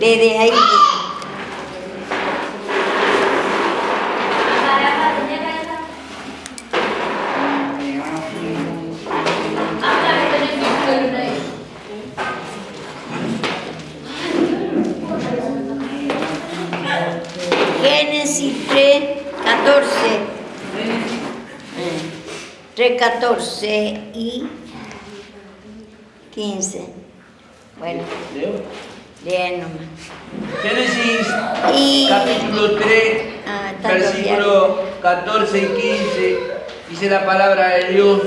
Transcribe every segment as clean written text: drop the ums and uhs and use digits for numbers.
lee de ahí. Génesis 3:14. 3:14 y 15. Bueno, leen nomás. Génesis capítulo 3, versículo 14 y 15, dice la palabra de Dios.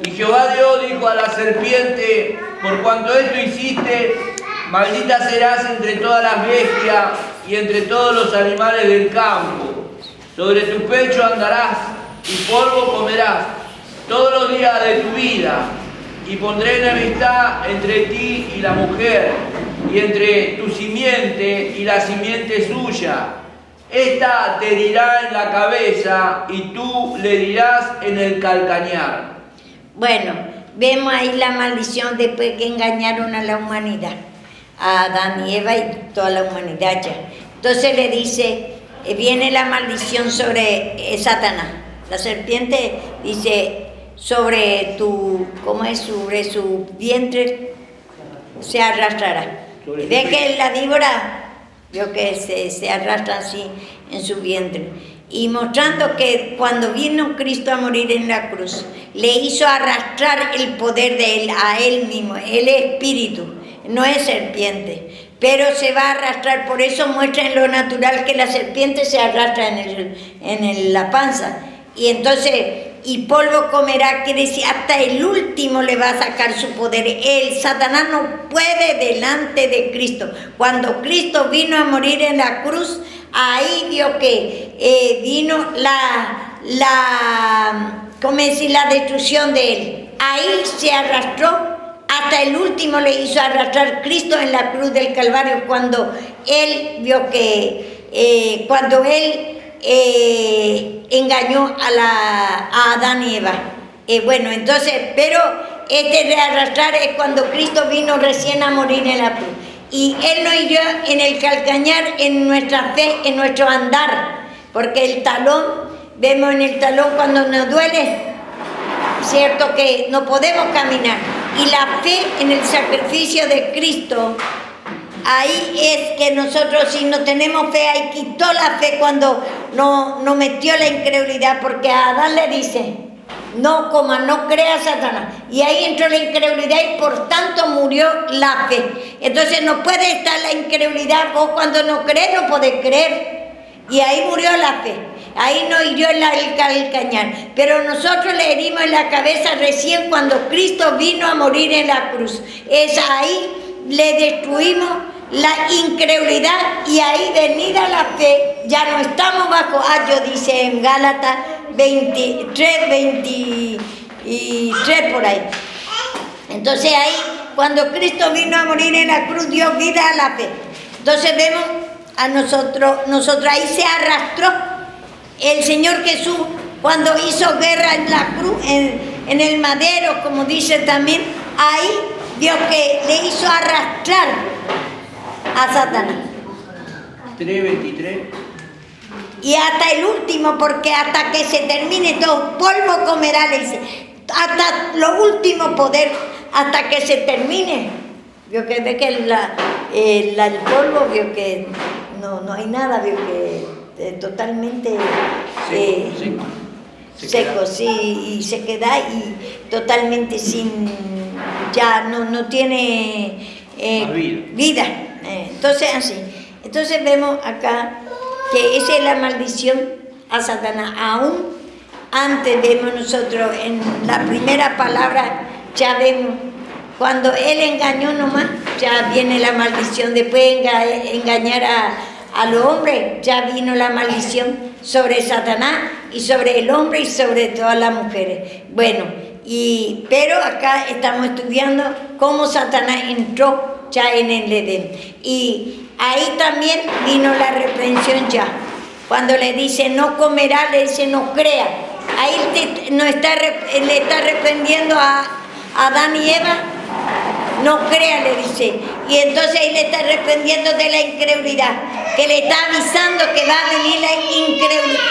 Y Jehová Dios dijo a la serpiente: por cuanto esto hiciste, maldita serás entre todas las bestias y entre todos los animales del campo. Sobre tu pecho andarás y polvo comerás todos los días de tu vida. Y pondré enemistad entre ti y la mujer, y entre tu simiente y la simiente suya. Esta te herirá en la cabeza y tú le herirás en el calcañar. Bueno, vemos ahí la maldición después que engañaron a la humanidad, a Adán y Eva y toda la humanidad ya. Entonces le dice, viene la maldición sobre Satanás. La serpiente dice, sobre sobre su vientre se arrastrará. Ve que la víbora, vio que se arrastra así en su vientre. Y mostrando que cuando vino Cristo a morir en la cruz, le hizo arrastrar el poder de él, a él mismo. Él es espíritu, no es serpiente, pero se va a arrastrar. Por eso muestra en lo natural que la serpiente se arrastra en la panza. Y entonces, y polvo comerá, quiere decir, hasta el último le va a sacar su poder. Satanás no puede delante de Cristo. Cuando Cristo vino a morir en la cruz, ahí vio que vino la destrucción de él. Ahí se arrastró, hasta el último le hizo arrastrar Cristo en la cruz del Calvario, cuando él vio que, cuando él engañó a Adán y Eva. Bueno, entonces, pero de arrastrar es cuando Cristo vino recién a morir en la cruz. Y él nos hirió en el calcañar, en nuestra fe, en nuestro andar, porque el talón, vemos en el talón cuando nos duele, cierto que no podemos caminar. Y la fe en el sacrificio de Cristo, ahí es que nosotros, si no tenemos fe, ahí quitó la fe cuando nos metió la incredulidad, porque a Adán le dice, no coma, no crea Satanás. Y ahí entró la incredulidad y por tanto murió la fe. Entonces no puede estar la incredulidad, vos cuando no crees no podés creer. Y ahí murió la fe. Ahí nos hirió el calcañar. Pero nosotros le herimos en la cabeza recién cuando Cristo vino a morir en la cruz. Es ahí le destruimos la incredulidad y ahí venida la fe, ya no estamos bajo ayo, dice en Gálatas 23 por ahí. Entonces ahí, cuando Cristo vino a morir en la cruz, dio vida a la fe. Entonces vemos a nosotros ahí se arrastró el Señor Jesús cuando hizo guerra en la cruz, en el madero, como dice también, ahí Dios que le hizo arrastrar a Satanás. 3:23. Y hasta el último, porque hasta que se termine todo, polvo comerá, le dice, hasta lo último poder, hasta que se termine. Vio que ve que el polvo, vio que no hay nada, vio que totalmente seco, sí, y se queda y totalmente sin, ya no tiene vida. Entonces así, entonces vemos acá que esa es la maldición a Satanás. Aún antes vemos nosotros en la primera palabra, ya vemos cuando él engañó nomás, ya viene la maldición. Después de engañar a los hombres, ya vino la maldición sobre Satanás y sobre el hombre y sobre todas las mujeres. Bueno, pero acá estamos estudiando cómo Satanás entró ya en el Edén. Y ahí también vino la reprensión ya. Cuando le dice no comerá, le dice no crea. Ahí le está reprendiendo a Adán y Eva no crea, le dice. Y entonces ahí le está reprendiendo de la incredulidad, que le está avisando que va a venir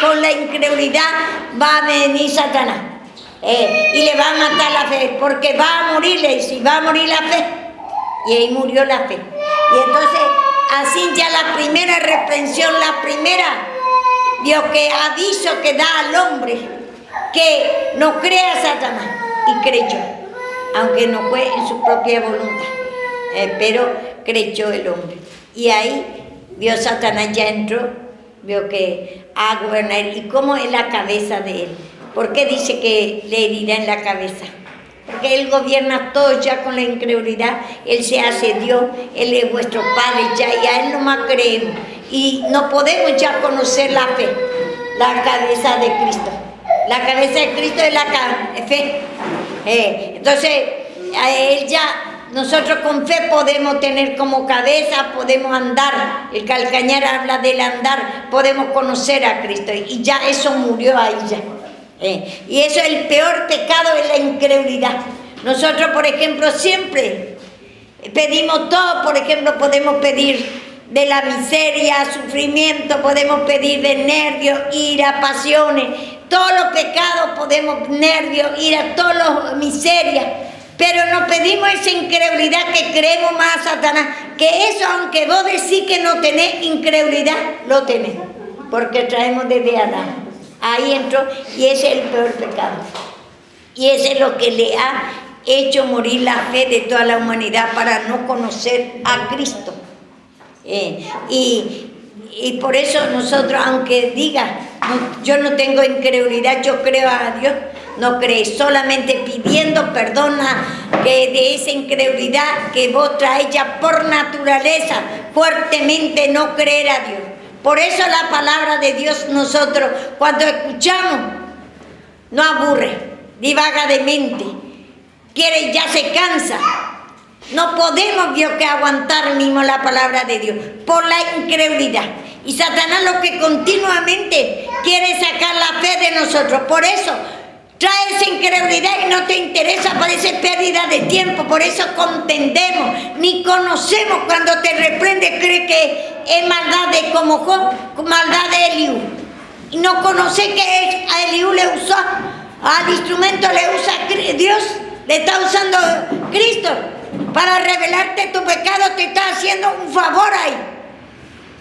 con la incredulidad va a venir Satanás. Y le va a matar la fe, porque va a morir, le dice, va a morir la fe. Y ahí murió la fe. Y entonces, así ya la primera reprensión, la primera, Dios que aviso que da al hombre, que no crea a Satanás, y creyó, aunque no fue en su propia voluntad, pero creyó el hombre. Y ahí vio Satanás, ya entró, vio que a gobernar, y cómo es la cabeza de él. ¿Por qué dice que le herirá en la cabeza? Porque Él gobierna todo ya con la incredulidad. Él se hace Dios, Él es vuestro Padre ya, y a Él nomás creemos. Y no podemos ya conocer la fe, la cabeza de Cristo. La cabeza de Cristo es la fe. Entonces, a Él ya, nosotros con fe podemos tener como cabeza, podemos andar. El Calcañar habla del andar, podemos conocer a Cristo. Y ya eso murió ahí ya. Y eso es el peor pecado, es la incredulidad. Nosotros, por ejemplo, siempre pedimos todo. Por ejemplo, podemos pedir de la miseria, sufrimiento, podemos pedir de nervios, ira, pasiones, todos los pecados podemos, nervios, ira, todas las miserias, pero nos pedimos esa incredulidad que creemos más a Satanás, que eso, aunque vos decís que no tenés incredulidad, lo tenés, porque traemos desde Adán. Ahí entró, y ese es el peor pecado. Y ese es lo que le ha hecho morir la fe de toda la humanidad, para no conocer a Cristo. Y por eso nosotros, aunque diga, no, yo no tengo incredulidad, yo creo a Dios, no crees, solamente pidiendo perdón que de esa incredulidad que vos traes ya por naturaleza, fuertemente no creer a Dios. Por eso la palabra de Dios nosotros cuando escuchamos no aburre, divaga de mente, quiere, ya se cansa. No podemos, Dios, que aguantar mismo la palabra de Dios por la incredulidad. Y Satanás lo que continuamente quiere sacar la fe de nosotros. Por eso trae esa incredulidad y no te interesa, parece pérdida de tiempo. Por eso contendemos, ni conocemos. Cuando te reprende, cree que es maldad de como Job, maldad de Eliú. Y no conoce que a Eliú le usó, al instrumento le usa Dios, le está usando Cristo para revelarte tu pecado. Te está haciendo un favor ahí.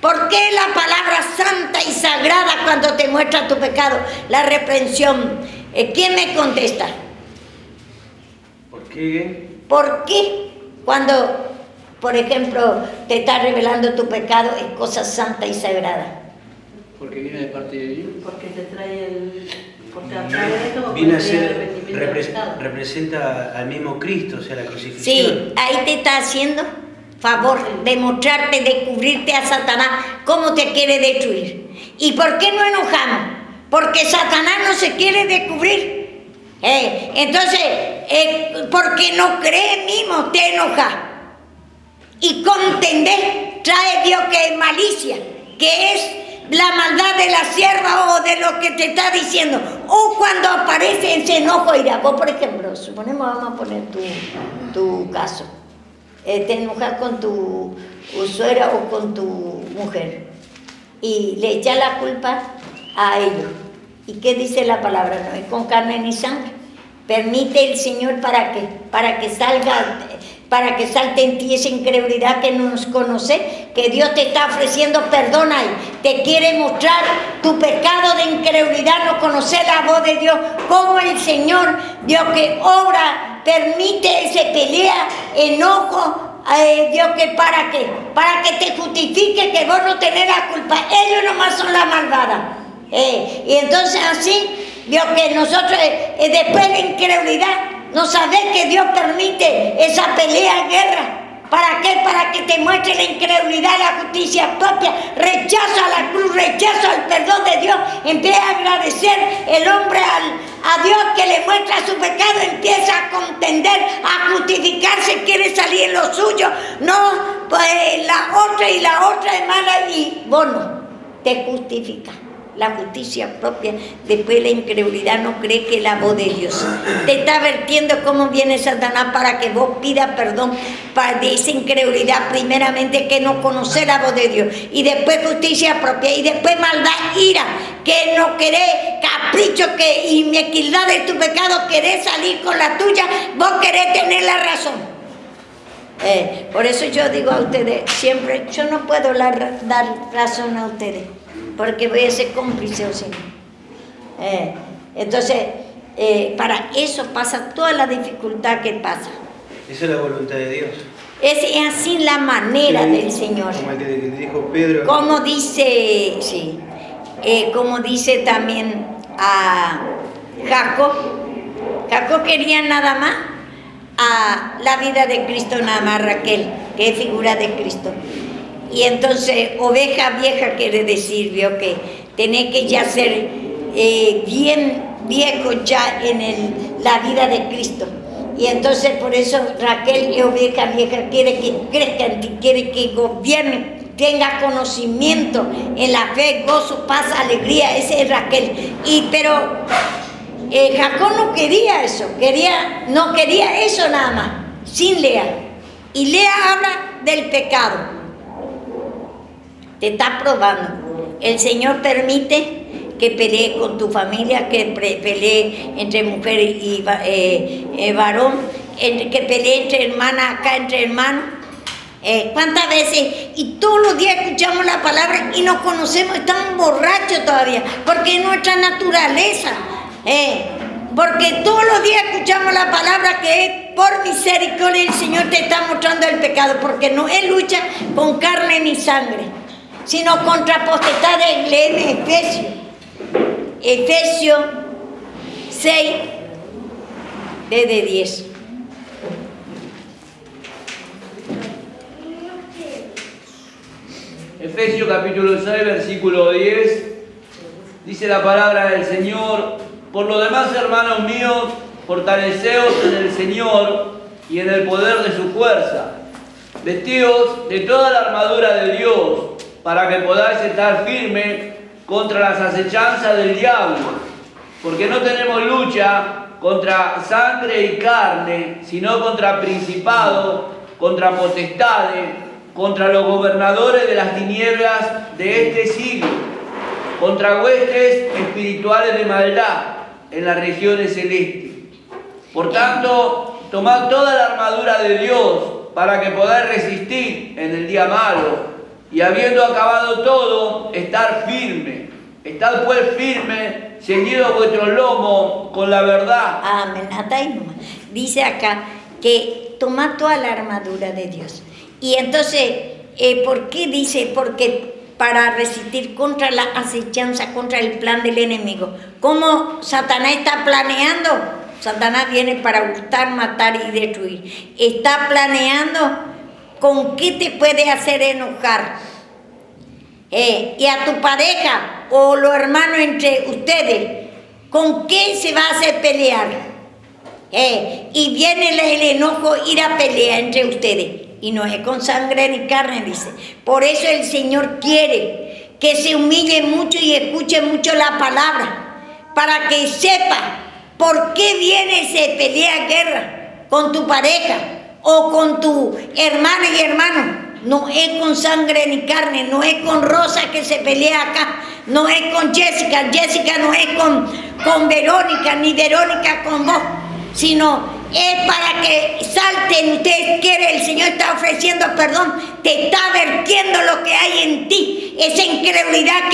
¿Por qué la palabra santa y sagrada cuando te muestra tu pecado, la reprensión? ¿Quién me contesta? ¿Por qué? ¿Por qué cuando, por ejemplo, te está revelando tu pecado es cosa santa y sagrada? Porque viene de parte de Dios. Porque te trae el... Porque a través de esto viene a ser, representa al mismo Cristo, o sea, la crucifixión. Sí, ahí te está haciendo favor de mostrarte, de cubrirte a Satanás, cómo te quiere destruir. ¿Y por qué no enojamos? Porque Satanás no se quiere descubrir. Entonces, porque no crees mismo, te enojas. Y contender, trae Dios que es malicia, que es la maldad de la sierva o de lo que te está diciendo. O cuando aparece ese enojo, ira. Vos, por ejemplo, suponemos, vamos a poner tu caso. Te enojas con tu suegra o con tu mujer y le echas la culpa a ellos. ¿Y qué dice la palabra? No es con carne ni sangre. Permite el Señor para que salte en ti esa incredulidad que no nos conoce, que Dios te está ofreciendo perdón ahí, te quiere mostrar tu pecado de incredulidad, no conocer la voz de Dios, como el Señor, Dios que obra, permite ese pelea, enojo, Dios que para qué, para que te justifique que vos no tenés la culpa, ellos nomás son la malvada. Y entonces así, Dios que nosotros después de la incredulidad, no sabés que Dios permite esa pelea, guerra. ¿Para qué? Para que te muestre la incredulidad, la justicia propia, rechazo a la cruz, rechazo al perdón de Dios. Empieza a agradecer el hombre a Dios que le muestra su pecado, empieza a contender, a justificarse, quiere salir en lo suyo. No, pues la otra es mala y vos no, te justifica. la justicia propia, después la incredulidad no cree que es la voz de Dios. Te está advirtiendo cómo viene Satanás para que vos pidas perdón de esa incredulidad, primeramente que no conocer la voz de Dios, y después justicia propia, y después maldad, ira, que no querés, capricho, y mezquindad de tu pecado, querés salir con la tuya, vos querés tener la razón. Por eso yo digo a ustedes, siempre, yo no puedo dar razón a ustedes, porque voy a ser cómplice o sí. Entonces, para eso pasa toda la dificultad que pasa. Esa es la voluntad de Dios. Es así la manera del Señor. Como el que dijo Pedro. Como dice, sí, como dice también a Jacob. Jacob quería nada más a la vida de Cristo, nada más Raquel, que es figura de Cristo. Y entonces oveja vieja quiere decir, vio, que tenés que ya ser bien viejo ya en la vida de Cristo. Y entonces por eso Raquel es oveja vieja, quiere que crezca en ti, quiere que gobierne, tenga conocimiento en la fe, gozo, paz, alegría. Ese es Raquel. Pero Jacob no quería eso, no quería eso nada más, sin Lea. Y Lea habla del pecado. Te está probando. El Señor permite que pelee con tu familia, que pelee entre mujer y varón, que pelee entre hermanas, acá entre hermanos. ¿Cuántas veces? Y todos los días escuchamos la palabra y nos conocemos, estamos borrachos todavía, porque es nuestra naturaleza. Porque todos los días escuchamos la palabra que es por misericordia el Señor te está mostrando el pecado, porque no es lucha con carne ni sangre, sino contra potestades. Léeme Efesios 6, desde 10. Efesios capítulo 6, versículo 10, dice la palabra del Señor: por lo demás, hermanos míos, fortaleceos en el Señor y en el poder de su fuerza. Vestíos de toda la armadura de Dios, para que podáis estar firmes contra las acechanzas del diablo. Porque no tenemos lucha contra sangre y carne, sino contra principados, contra potestades, contra los gobernadores de las tinieblas de este siglo, contra huestes espirituales de maldad en las regiones celestes. Por tanto, tomad toda la armadura de Dios para que podáis resistir en el día malo, y habiendo acabado todo, estar firme. Estad pues firme, ceñidos vuestros lomos con la verdad. Amén. Hasta ahí nomás. Dice acá que tomad toda la armadura de Dios. Y entonces, ¿por qué dice? Porque para resistir contra la acechanza, contra el plan del enemigo. ¿Cómo Satanás está planeando? Satanás viene para hurtar, matar y destruir. Está planeando con qué te puede hacer enojar. Y a tu pareja o los hermanos entre ustedes, ¿con qué se va a hacer pelear? Y viene el enojo, ir a pelear entre ustedes. Y no es con sangre ni carne, dice. Por eso el Señor quiere que se humille mucho y escuche mucho la palabra, para que sepa por qué viene y se pelea guerra con tu pareja o con tu hermana y hermano. No es con sangre ni carne, no es con Rosa que se pelea acá, no es con Jessica, Jessica no es con Verónica, ni Verónica con vos, sino es para que salten ustedes. Quiere, el Señor está ofreciendo perdón, te está advirtiendo lo que hay en ti, esa incredulidad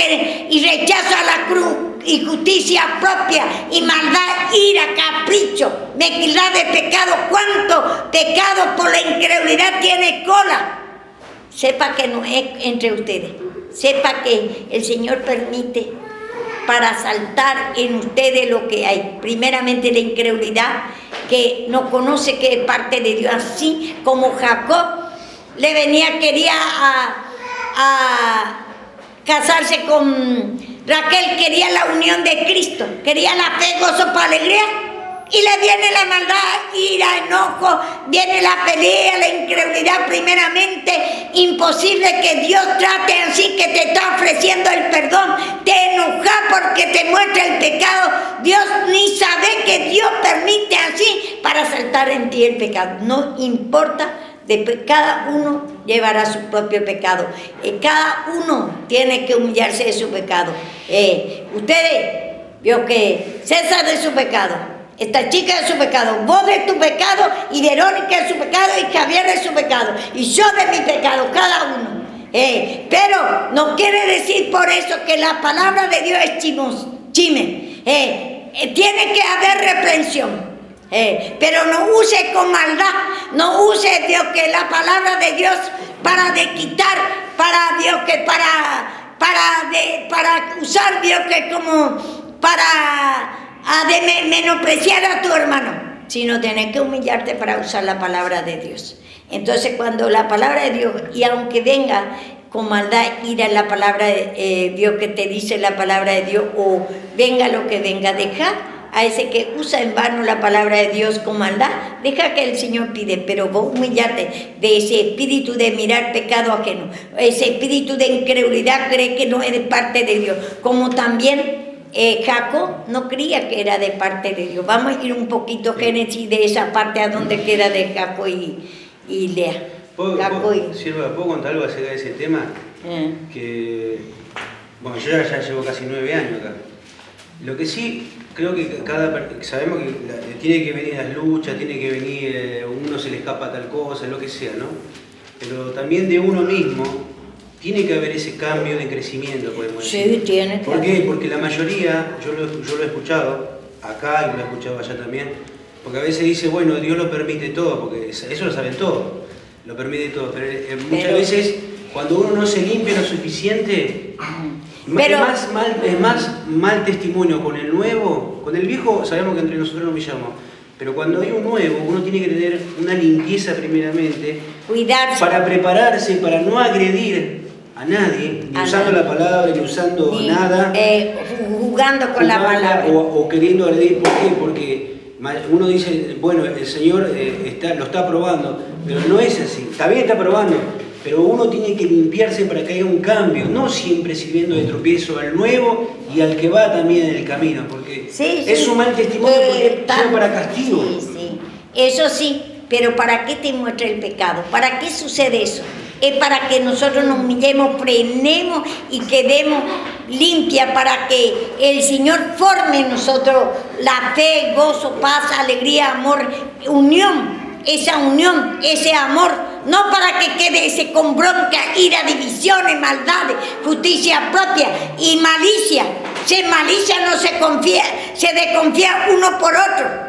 y rechazo a la cruz, y justicia propia, y maldad, ira, capricho, mezquindad de pecado. ¿Cuánto pecado por la incredulidad tiene cola? Sepa que no es entre ustedes, sepa que el Señor permite para saltar en ustedes lo que hay. Primeramente la incredulidad, que no conoce que es parte de Dios, así como Jacob quería casarse con Raquel, quería la unión de Cristo, quería la fe, gozo, para alegría, y le viene la maldad, ira, enojo, viene la pelea, la incredulidad primeramente, imposible que Dios trate así, que te está ofreciendo el perdón, te enoja porque te muestra el pecado. Dios ni sabe que Dios permite así para saltar en ti el pecado. No importa, cada uno llevará su propio pecado. Cada uno tiene que humillarse de su pecado. Ustedes, vio que César de su pecado, esta chica de su pecado, vos de tu pecado, y Verónica de su pecado, y Javier de su pecado, y yo de mi pecado, cada uno. Pero no quiere decir por eso que la palabra de Dios es chime. Tiene que haber reprensión. Pero no use con maldad, no use, Dios, que la palabra de Dios para de quitar, para Dios, que para usar, Dios, que como para menospreciar a tu hermano, sino tenés que humillarte para usar la palabra de Dios. Entonces, cuando la palabra de Dios, y aunque venga con maldad, ir a la palabra de Dios, que te dice la palabra de Dios, o venga lo que venga, deja a ese que usa en vano la palabra de Dios con maldad, deja que el Señor pide, pero vos humillate de ese espíritu de mirar pecado ajeno, ese espíritu de incredulidad, cree que no es de parte de Dios, como también Jacob no creía que era de parte de Dios. Vamos a ir un poquito, Génesis, de esa parte a donde queda de Jacob y Lea. Sierva, ¿puedo contar algo acerca de ese tema? Que, bueno, yo ya llevo casi 9 años acá. Lo que sí, creo que sabemos que tiene que venir las luchas, tiene que venir, uno se le escapa tal cosa, lo que sea, ¿no? Pero también de uno mismo tiene que haber ese cambio de crecimiento, podemos decir. Sí, tiene. ¿Por qué? Porque la mayoría, yo lo he escuchado acá y lo he escuchado allá también, porque a veces dice, bueno, Dios lo permite todo, porque eso lo saben todos, lo permite todo, pero muchas veces cuando uno no se limpia lo suficiente, es más mal testimonio con el nuevo. Con el viejo sabemos que entre nosotros nos humillamos, pero cuando hay un nuevo, uno tiene que tener una limpieza primeramente, cuidarse, para prepararse, para no agredir a nadie, ni usando la palabra, ni usando nada, jugando con la palabra, o queriendo agredir. ¿Por qué? Porque uno dice, bueno, el Señor lo está probando, pero no es así. Está bien, está probando, pero uno tiene que limpiarse para que haya un cambio, no siempre sirviendo de tropiezo al nuevo y al que va también en el camino, porque es un mal testimonio, porque es para castigo. Sí. Eso sí, pero ¿para qué te muestra el pecado? ¿Para qué sucede eso? Es para que nosotros nos humillemos, frenemos y quedemos limpias, para que el Señor forme en nosotros la fe, gozo, paz, alegría, amor, unión, esa unión, ese amor, no para que quede ese con bronca, ira, divisiones, maldades, justicia propia y malicia. Si malicia no se confía, se desconfía uno por otro.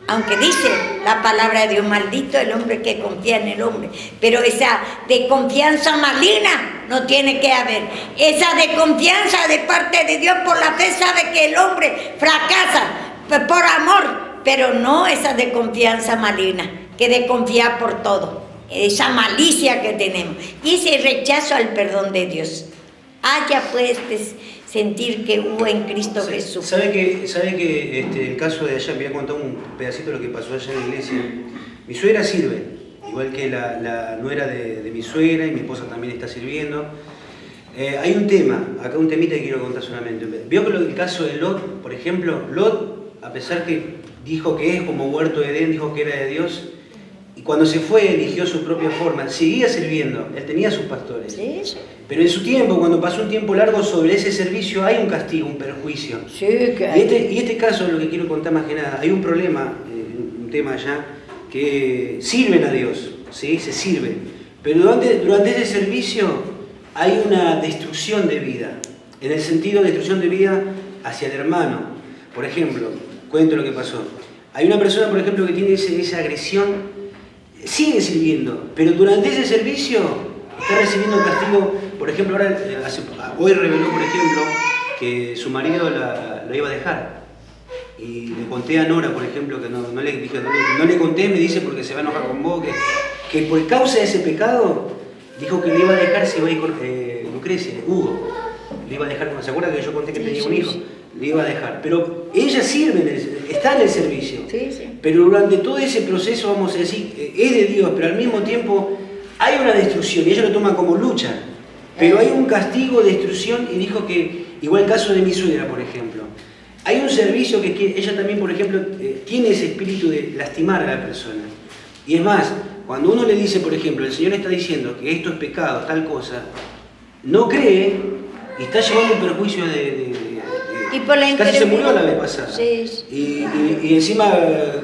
Aunque dice la palabra de Dios, maldito el hombre que confía en el hombre. Pero esa desconfianza maligna no tiene que haber. Esa desconfianza de parte de Dios por la fe sabe que el hombre fracasa por amor, pero no esa desconfianza maligna, que desconfía por todo. Esa malicia que tenemos y ese rechazo al perdón de Dios. Haya pues sentir que hubo en Cristo Jesús. ¿Sabe que el caso de allá, me voy a contar un pedacito de lo que pasó allá en la iglesia? Mi suegra sirve, igual que la nuera de mi suegra, y mi esposa también está sirviendo. Hay un tema, acá un temita que quiero contar solamente. Vio que el caso de Lot, por ejemplo, Lot, a pesar que dijo que es como huerto de Edén, dijo que era de Dios, y cuando se fue eligió su propia forma, seguía sirviendo, él tenía sus pastores. Sí. Pero en su tiempo, cuando pasó un tiempo largo sobre ese servicio, hay un castigo, un perjuicio. Sí, que hay. Y este caso es lo que quiero contar más que nada. Hay un problema, un tema allá, que sirven a Dios, ¿sí? Se sirven. Pero durante ese servicio hay una destrucción de vida. En el sentido de destrucción de vida hacia el hermano. Por ejemplo, cuento lo que pasó. Hay una persona, por ejemplo, que tiene esa agresión, sigue sirviendo, pero durante ese servicio está recibiendo un castigo. Por ejemplo, hoy reveló, por ejemplo, que su marido la iba a dejar. Y le conté a Nora, por ejemplo, que no le conté, me dice, porque se va a enojar con vos, que por causa de ese pecado, dijo que le iba a dejar, se iba a ir con Lucrecia, Hugo. Le iba a dejar, ¿se acuerda que yo conté que tenía un hijo? Le iba a dejar. Pero ella sirve, está en el servicio. Sí. Pero durante todo ese proceso, vamos a decir, es de Dios, pero al mismo tiempo hay una destrucción y ellos lo toman como lucha, pero hay un castigo, destrucción, y dijo que, igual el caso de mi suegra, por ejemplo, hay un servicio que ella también, por ejemplo, tiene ese espíritu de lastimar a la persona. Y es más, cuando uno le dice, por ejemplo, el Señor está diciendo que esto es pecado, tal cosa, no cree y está llevando un perjuicio y por la casi se murió la vez pasada. Sí. Y encima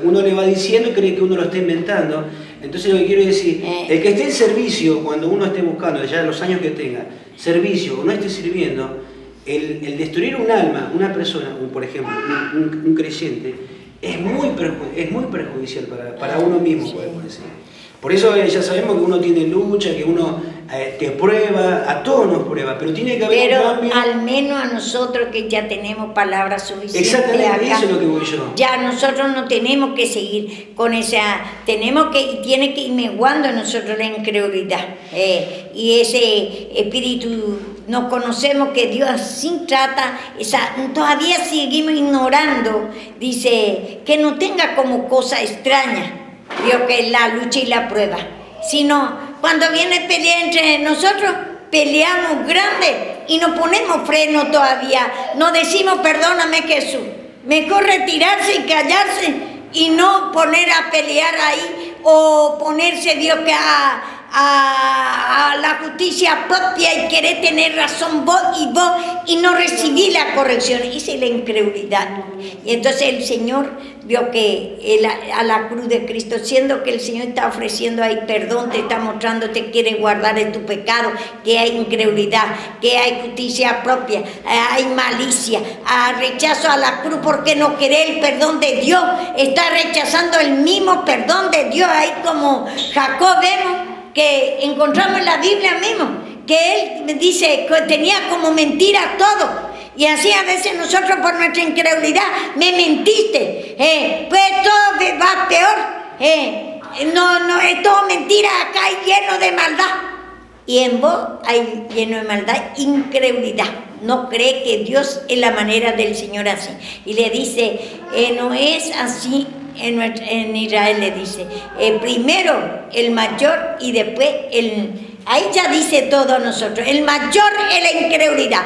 uno le va diciendo y cree que uno lo está inventando. Entonces lo que quiero decir, el que esté en servicio, cuando uno esté buscando, ya los años que tenga, servicio o no esté sirviendo, el destruir un alma, una persona, por ejemplo, un creyente, es muy perjudicial para uno mismo, podemos decir. Por eso ya sabemos que uno tiene lucha, que uno te prueba, a todos nos prueba, pero tiene que haber un cambio. Al menos a nosotros que ya tenemos palabras suficientes. Exactamente, acá, eso es lo que voy yo. Ya nosotros no tenemos que seguir con esa, tiene que ir menguando en nosotros la incredulidad. Y ese espíritu, no conocemos que Dios así trata, todavía seguimos ignorando, dice, que no tenga como cosa extraña. Dios que es la lucha y la prueba, sino cuando viene pelea entre nosotros, peleamos grande y no ponemos freno todavía, no decimos perdóname Jesús, mejor retirarse y callarse y no poner a pelear ahí o ponerse Dios que a la justicia propia y querer tener razón vos y no recibir la corrección. Esa es la incredulidad. Y entonces el Señor vio que a la cruz de Cristo, siendo que el Señor está ofreciendo ahí perdón, te está mostrando, te quiere guardar de tu pecado, que hay incredulidad, que hay justicia propia, hay malicia, rechazo a la cruz porque no quiere el perdón de Dios, está rechazando el mismo perdón de Dios. Ahí como Jacob vemos que encontramos en la Biblia mismo, que él dice que tenía como mentira todo. Y así a veces nosotros por nuestra incredulidad, me mentiste, pues todo va peor, no es todo mentira, acá hay lleno de maldad. Y en vos hay lleno de maldad, incredulidad. No cree que Dios es la manera del Señor así. Y le dice, no es así. En Israel le dice, primero el mayor y después ahí ya dice todo a nosotros, el mayor es la incredulidad,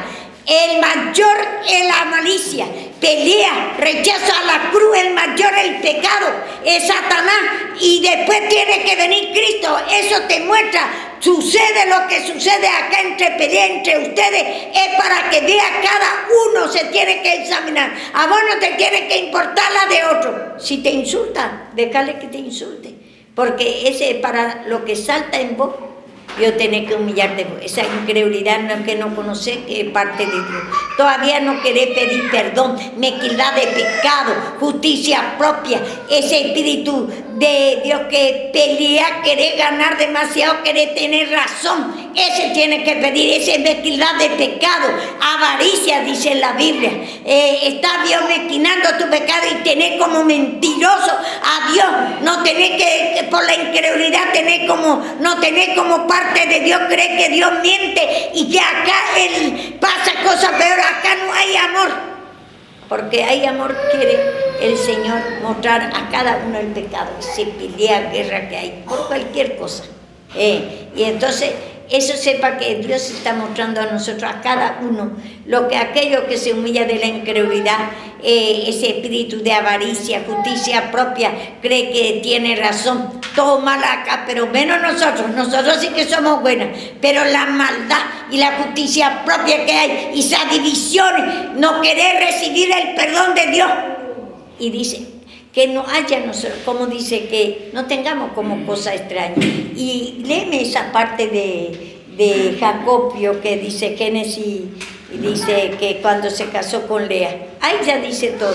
el mayor es la malicia, pelea, rechazo a la cruz, el mayor es el pecado, es Satanás, y después tiene que venir Cristo. Eso te muestra, sucede lo que sucede acá entre pelea entre ustedes, es para que vea cada uno se tiene que examinar. A vos no te tiene que importar la de otro. Si te insultan, déjale que te insulte, porque ese es para lo que salta en vos. Dios tiene que humillarte, esa incredulidad que no conoces, que es parte de Dios. Todavía no querés pedir perdón, mezquindad de pecado, justicia propia, ese espíritu de Dios que pelea, querés ganar demasiado, querés tener razón, ese tiene que pedir, esa mezquindad de pecado, avaricia, dice en la Biblia. Está Dios mezquinando tu pecado y tenés como mentiroso a Dios, no tenés que por la incredulidad no tenés como parte de Dios, cree que Dios miente y que acá Él pasa cosas peores, acá no hay amor, porque hay amor, quiere el Señor mostrar a cada uno el pecado, se pelea, guerra que hay, por cualquier cosa, y entonces eso sepa que Dios está mostrando a nosotros, a cada uno, aquello que se humilla de la incredulidad, ese espíritu de avaricia, justicia propia, cree que tiene razón, todo mal acá, pero menos nosotros sí que somos buenas, pero la maldad y la justicia propia que hay, y esas divisiones, no querer recibir el perdón de Dios, y dice, que no haya nosotros, como dice, que no tengamos como cosa extraña. Y léeme esa parte de Jacobio que dice Génesis, y dice que cuando se casó con Lea, ahí ya dice todo.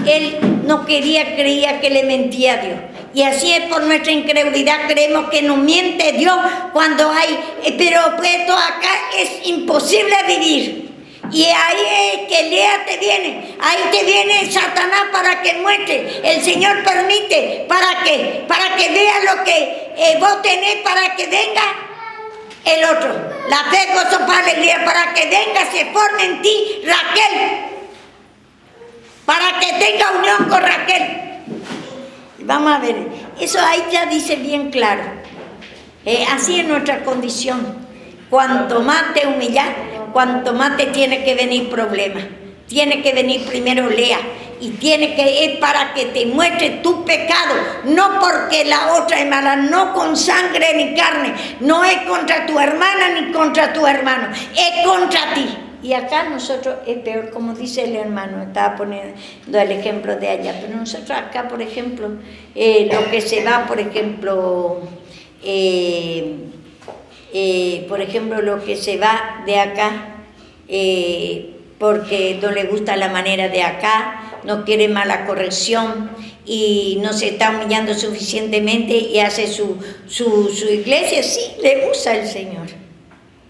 Él no creía que le mentía a Dios. Y así es por nuestra incredulidad, creemos que nos miente Dios cuando hay, pero pues acá es imposible vivir. Y ahí es que Lea te viene, ahí te viene Satanás para que muestre, el Señor permite, ¿para qué? Para que vea lo que vos tenés, para que venga el otro, la fe, gozo, paz, alegría, para que venga, se forme en ti Raquel, para que tenga unión con Raquel. Vamos a ver, eso ahí ya dice bien claro. Así es nuestra condición. Cuanto más te humillas, cuanto más te tiene que venir problemas. Tiene que venir primero Lea. Y es para que te muestre tu pecado. No porque la otra es mala, no con sangre ni carne. No es contra tu hermana ni contra tu hermano. Es contra ti. Y acá nosotros es peor, como dice el hermano, estaba poniendo el ejemplo de allá. Pero nosotros acá, por ejemplo, lo que se va, por ejemplo... por ejemplo, lo que se va de acá porque no le gusta la manera de acá, no quiere mala corrección y no se está humillando suficientemente y hace su iglesia, sí, le usa el Señor.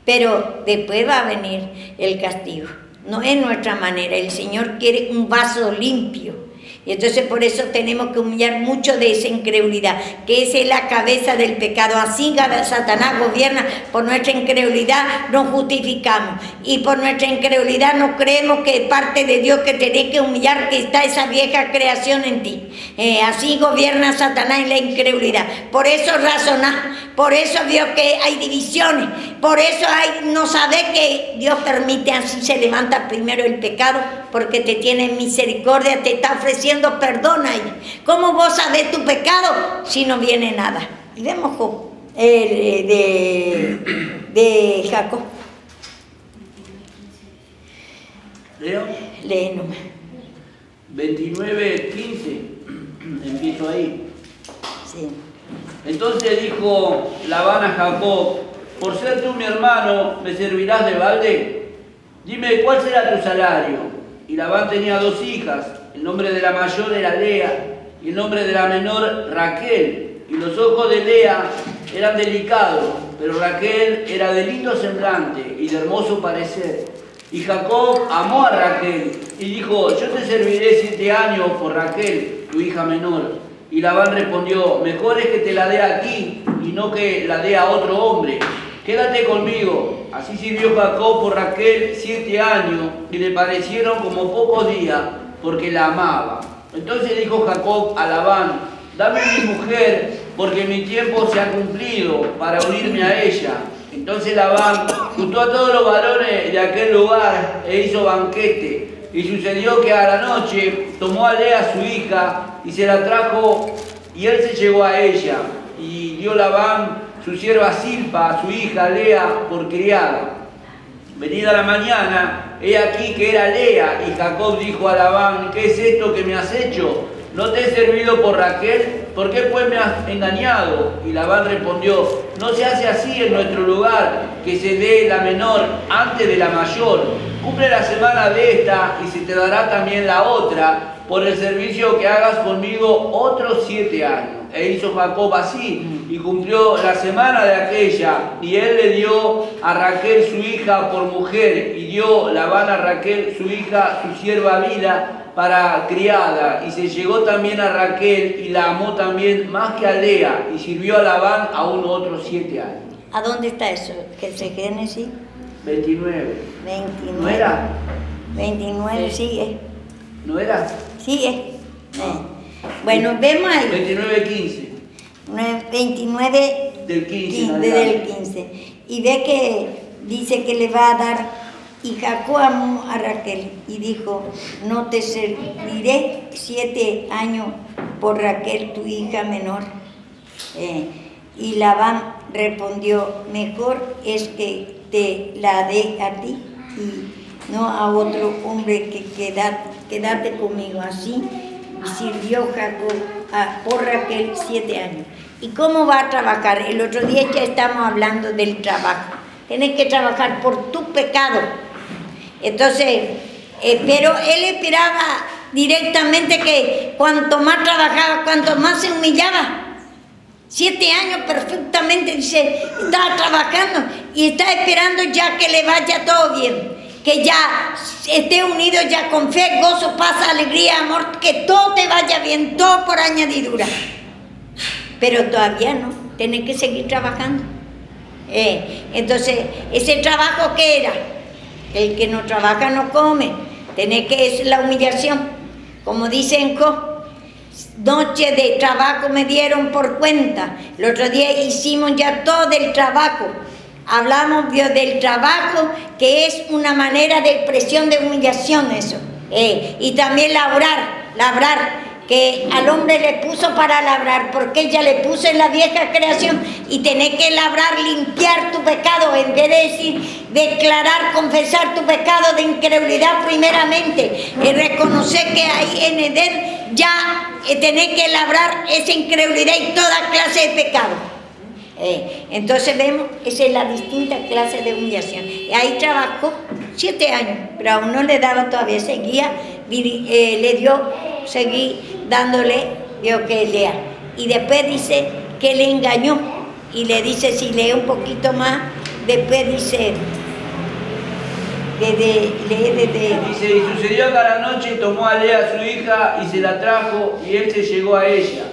Pero después va a venir el castigo. No es nuestra manera, el Señor quiere un vaso limpio. Y entonces por eso tenemos que humillar mucho de esa incredulidad, que esa es la cabeza del pecado. Así Satanás gobierna, por nuestra incredulidad nos justificamos. Y por nuestra incredulidad no creemos que es parte de Dios que tenés que humillar, que está esa vieja creación en ti. Así gobierna Satanás en la incredulidad. Por eso razonás, por eso vio que hay divisiones, por eso no sabés que Dios permite, así se levanta primero el pecado, porque te tiene misericordia, te está ofreciendo perdón ahí. ¿Cómo vos sabés tu pecado si no viene nada? Y vemos de Jacob. ¿Leo? Lee nomás. 29:15. Empiezo ahí. Sí. Entonces dijo Labán a Jacob: por ser tú mi hermano, ¿me servirás de balde? Dime, ¿cuál será tu salario? Y Labán tenía 2 hijas. El nombre de la mayor era Lea y el nombre de la menor Raquel. Y los ojos de Lea eran delicados, pero Raquel era de lindo semblante y de hermoso parecer. Y Jacob amó a Raquel y dijo: yo te serviré 7 años por Raquel, tu hija menor. Y Labán respondió: mejor es que te la dé a ti y no que la dé a otro hombre. Quédate conmigo. Así sirvió Jacob por Raquel 7 años y le parecieron como pocos días, porque la amaba. Entonces dijo Jacob a Labán: dame mi mujer, porque mi tiempo se ha cumplido para unirme a ella. Entonces Labán juntó a todos los varones de aquel lugar e hizo banquete. Y sucedió que a la noche tomó a Lea su hija y se la trajo, y él se llegó a ella. Y dio Labán su sierva Silpa, su hija Lea, por criada. Venida la mañana, he aquí que era Lea, y Jacob dijo a Labán: ¿qué es esto que me has hecho? ¿No te he servido por Raquel? ¿Por qué pues me has engañado? Y Labán respondió: no se hace así en nuestro lugar, que se dé la menor antes de la mayor. Cumple la semana de esta y se te dará también la otra, por el servicio que hagas conmigo otros 7 años. E hizo Jacob así, y cumplió la semana de aquella, y él le dio a Raquel su hija por mujer, y dio Labán a Raquel su hija, su sierva Bila, para criada, y se llegó también a Raquel, y la amó también más que a Lea, y sirvió a Labán aún otros 7 años. ¿A dónde está eso? ¿Que se Génesis? 29. 29. ¿No era? 29, sí. ¿No era? Sí. Bueno, vemos ahí. 29:15. 29 Del 15. del 15. Y ve que dice que le va a dar, y Jacob amó a Raquel y dijo: no te serviré 7 años por Raquel, tu hija menor. Y Labán respondió: mejor es que te la dé a ti y no a otro hombre, que quédate conmigo. Así sirvió Jacob por Raquel 7 años. ¿Y cómo va a trabajar? El otro día ya estamos hablando del trabajo. Tienes que trabajar por tu pecado. Entonces, pero él esperaba directamente que cuanto más trabajaba, cuanto más se humillaba. 7 años perfectamente, dice, estaba trabajando y está esperando ya que le vaya todo bien, que ya esté unido ya con fe, gozo, paz, alegría, amor, que todo te vaya bien, todo por añadidura. Pero todavía no, tenés que seguir trabajando. Entonces, ese trabajo, ¿qué era? El que no trabaja no come. Es la humillación. Como dice en Job, noche de trabajo me dieron por cuenta. El otro día hicimos ya todo el trabajo. Hablamos del trabajo, que es una manera de expresión de humillación eso. Y también labrar, que al hombre le puso para labrar, porque ella le puso en la vieja creación, y tenés que labrar, limpiar tu pecado, en vez de decir, declarar, confesar tu pecado de incredulidad primeramente, y reconocer que ahí en Edén ya tenés que labrar esa incredulidad y toda clase de pecado. Entonces vemos, esa es la distinta clase de humillación. Y ahí trabajó 7 años, pero aún no le daba todavía, seguí dándole, vio que lea. Y después dice que le engañó, y le dice, si lee un poquito más, después dice, dice, y sucedió que a la noche tomó a Lea su hija y se la trajo, y él se llegó a ella.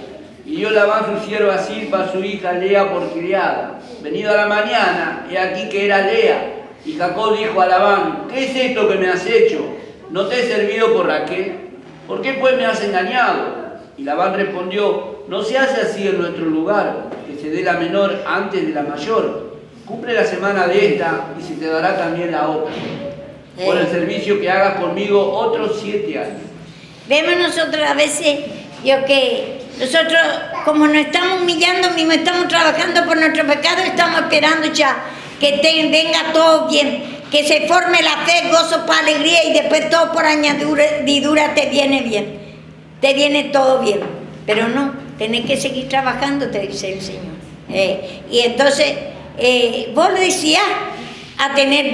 Y dio Labán su sierva Zilpa, su hija Lea, por criada. Venido a la mañana, he aquí que era Lea. Y Jacob dijo a Labán, ¿qué es esto que me has hecho? ¿No te he servido por Raquel? ¿Por qué pues me has engañado? Y Labán respondió, no se hace así en nuestro lugar, que se dé la menor antes de la mayor. Cumple la semana de esta y se te dará también la otra. Por el servicio que hagas conmigo otros 7 años. Vemos nosotros a veces, que nosotros, como nos estamos humillando mismo, estamos trabajando por nuestro pecado, estamos esperando ya que venga todo bien, que se forme la fe, gozo, paz, alegría, y después todo por añadidura te viene bien, te viene todo bien. Pero no, tenés que seguir trabajando, te dice el Señor. Y entonces, vos decías, tener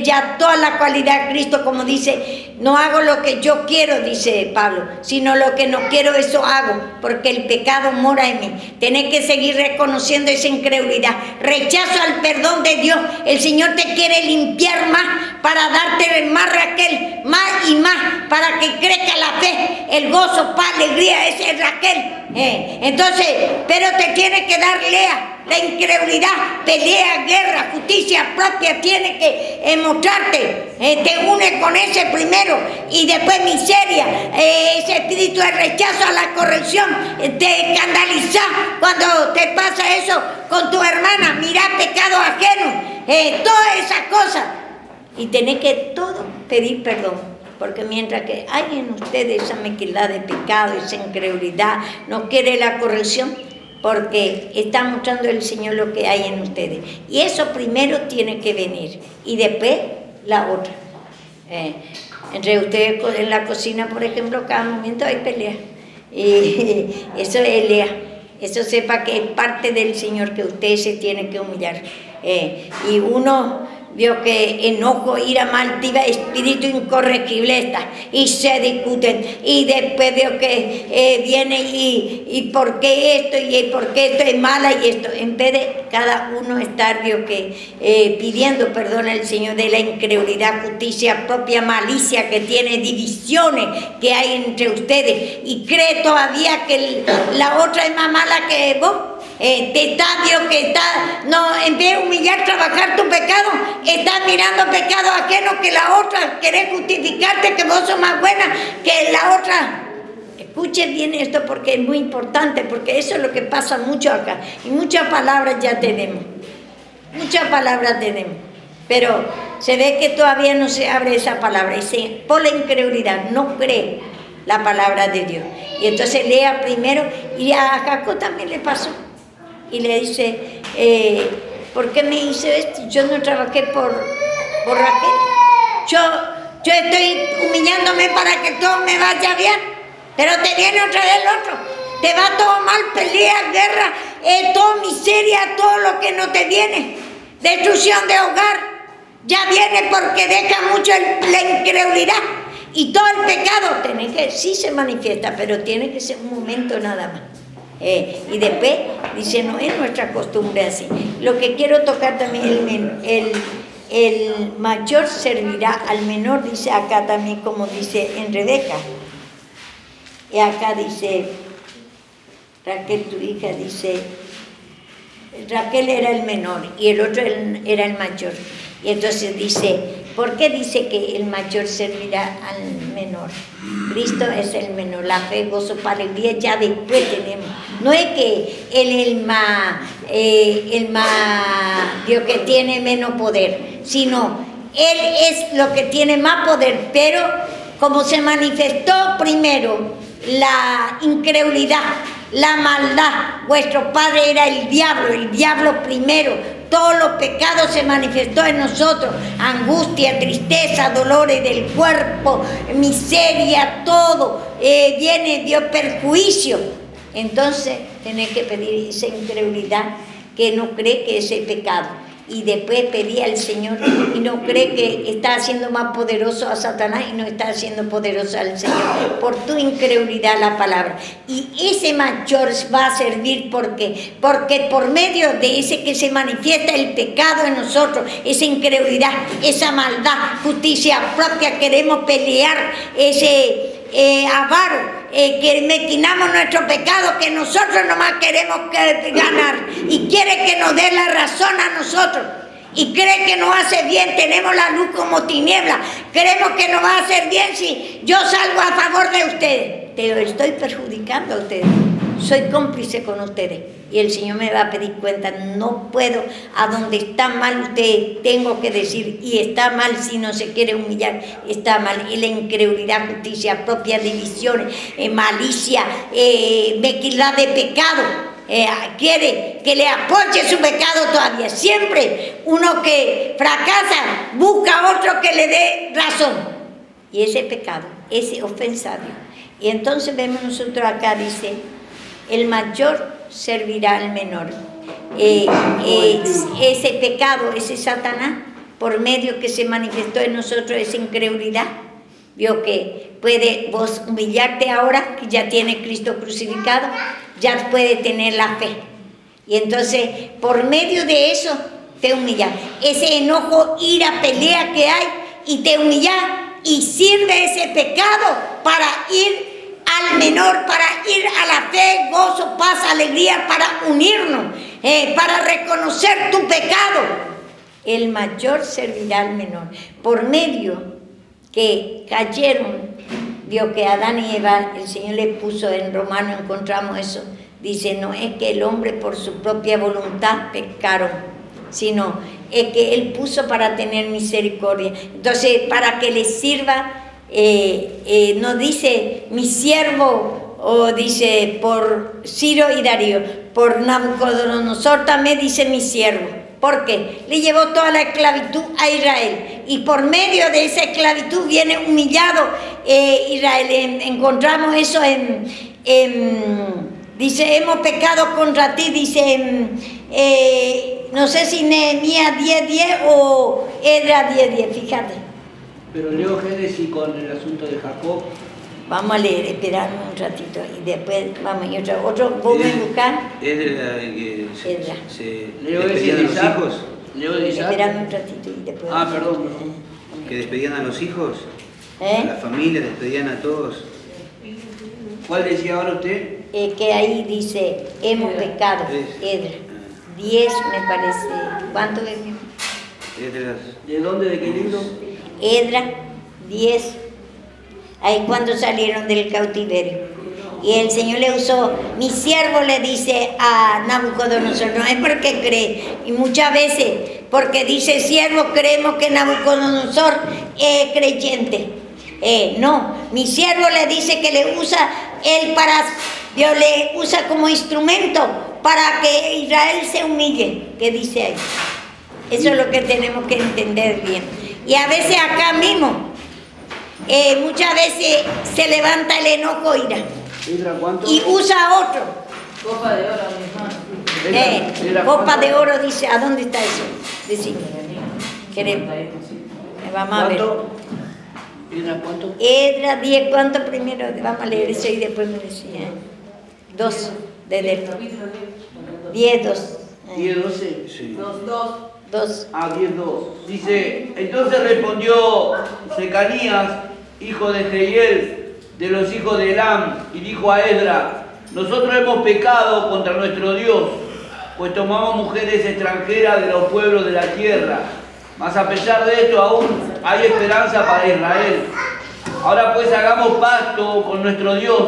ya toda la cualidad de Cristo, como dice, no hago lo que yo quiero, dice Pablo, sino lo que no quiero, eso hago, porque el pecado mora en mí. Tenés que seguir reconociendo esa incredulidad, rechazo al perdón de Dios. El Señor te quiere limpiar más para darte más, Raquel, más y más, para que crezca la fe, el gozo, paz, alegría, ese es Raquel. Entonces, pero te tiene que dar Lea. La incredulidad, pelea, guerra, justicia propia, tiene que mostrarte. Te une con ese primero, y después miseria, ese espíritu de rechazo a la corrección, te escandaliza cuando te pasa eso con tu hermana, mirá pecado ajeno, todas esas cosas. Y tenés que todo pedir perdón. Porque mientras que hay en ustedes esa mezquindad de pecado, esa incredulidad, no quiere la corrección, porque está mostrando el Señor lo que hay en ustedes. Y eso primero tiene que venir, y después la otra. Entre ustedes en la cocina, por ejemplo, cada momento hay pelea. Y eso es Lea. Eso sepa que es parte del Señor, que ustedes se tienen que humillar. Y uno vio que enojo, ira, maldiva, espíritu incorregible está, y se discuten, y después vio que viene y por qué esto, y por qué esto es mala, y esto, en vez de cada uno estar, vio que pidiendo perdón al Señor de la incredulidad, justicia propia, malicia que tiene, divisiones que hay entre ustedes, y cree todavía que la otra es más mala que vos. En vez de humillar, trabajar tu pecado, estás mirando pecado ajeno, que la otra, querés justificarte que vos sos más buena que la otra. Escuchen bien esto, porque es muy importante, porque eso es lo que pasa mucho acá, y muchas palabras ya tenemos, pero se ve que todavía no se abre esa palabra, y por la incredulidad no cree la palabra de Dios. Y entonces Lea primero, y a Jacob también le pasó. Y le dice, ¿por qué me hizo esto? Yo no trabajé por Raquel. Yo estoy humillándome para que todo me vaya bien, pero te viene otra vez el otro. Te va todo mal, pelea, guerra, todo miseria, todo lo que no te viene. Destrucción de hogar. Ya viene porque deja mucho la incredulidad. Y todo el pecado, sí se manifiesta, pero tiene que ser un momento nada más. Y después dice, no es nuestra costumbre así. Lo que quiero tocar también, el mayor servirá al menor, dice acá también, como dice en Rebeca. Y acá dice, Raquel, tu hija, dice, Raquel era el menor y el otro era el mayor. Y entonces dice, ¿por qué dice que el mayor servirá al menor? Cristo es el menor, la fe, gozo, paz, alegría, ya después tenemos. No es que Él es el más, Dios que tiene menos poder, sino Él es lo que tiene más poder, pero como se manifestó primero la incredulidad, la maldad, vuestro padre era el diablo primero. Todos los pecados se manifestó en nosotros, angustia, tristeza, dolores del cuerpo, miseria, todo, viene Dios perjuicio. Entonces tenés que pedir esa incredulidad que no cree que ese pecado. Y después pedí al Señor y no cree que está haciendo más poderoso a Satanás y no está haciendo poderoso al Señor por tu incredulidad la palabra. Y ese mayor va a servir porque por medio de ese que se manifiesta el pecado en nosotros, esa incredulidad, esa maldad, justicia propia, queremos pelear ese avaro, que mequinamos nuestro pecado, que nosotros nomás queremos ganar y quiere que nos dé la razón a nosotros y cree que nos hace bien, tenemos la luz como tiniebla, creemos que nos va a hacer bien si yo salgo a favor de ustedes, te lo estoy perjudicando a ustedes, soy cómplice con ustedes y el Señor me va a pedir cuenta. No puedo, a donde está mal ustedes tengo que decir, y está mal si no se quiere humillar, está mal. Y la incredulidad, justicia propia, divisiones, malicia, mezquindad de pecado, quiere que le apoye su pecado todavía. Siempre uno que fracasa busca a otro que le dé razón, y ese pecado, ese ofensa a Dios. Y entonces vemos nosotros acá, dice, el mayor servirá al menor. Ese pecado, ese Satanás, por medio que se manifestó en nosotros, esa incredulidad, vio que puede vos humillarte ahora, que ya tiene Cristo crucificado, ya puede tener la fe. Y entonces, por medio de eso, te humilla. Ese enojo, ira, pelea que hay, y te humilla, y sirve ese pecado para ir al menor, para ir a la fe, gozo, paz, alegría, para unirnos, para reconocer tu pecado. El mayor servirá al menor. Por medio que cayeron, vio que Adán y Eva, el Señor le puso, en Romano encontramos eso, dice, no es que el hombre por su propia voluntad pecaron, sino es que Él puso para tener misericordia. Entonces, para que les sirva, no dice mi siervo, o dice por Ciro y Darío, por Nabucodonosor también dice mi siervo, porque le llevó toda la esclavitud a Israel, y por medio de esa esclavitud viene humillado Israel. Encontramos eso dice, hemos pecado contra ti, dice no sé si Nehemías 10:10 o Esdras 10:10, fíjate. Pero leo Génesis con el asunto de Jacob. Vamos a leer, esperadme un ratito y después vamos y otro ¿vos me buscás? Esdras. Leo ¿Despedían a los Isaac. hijos? Leo de Isaac. Esperadme un ratito y después. Perdón. ¿Que despedían a los hijos? A la familia, despedían a todos. ¿Cuál decía ahora usted? Que ahí dice, hemos pecado, Esdras. 10 me parece. ¿Cuánto es? Esdras. ¿De dónde? ¿De qué libro? Esdras 10. Ahí cuando salieron del cautiverio. Y el Señor le usó, mi siervo le dice a Nabucodonosor, no es porque cree, y muchas veces porque dice siervo creemos que Nabucodonosor es creyente. No, mi siervo le dice que le usa él para, Dios le usa como instrumento para que Israel se humille, que dice ahí. Eso es lo que tenemos que entender bien. Y a veces acá mismo, muchas veces se levanta el enojo, ira, y usa a otro. Copa de oro, mi hermano. Copa de oro, dice, ¿a dónde está eso? Decime. Queremos. Vamos a ver. ¿Esdras cuánto? Esdras 10, ¿cuánto primero? Vamos a leer eso y después me decía. 2, de 10, 2. 10, 12. Sí. 2. 10, 2. Dice, entonces respondió Secanías, hijo de Jehiel, de los hijos de Elam, y dijo a Esdras, nosotros hemos pecado contra nuestro Dios, pues tomamos mujeres extranjeras de los pueblos de la tierra, Mas a pesar de esto aún hay esperanza para Israel. Ahora pues hagamos pacto con nuestro Dios,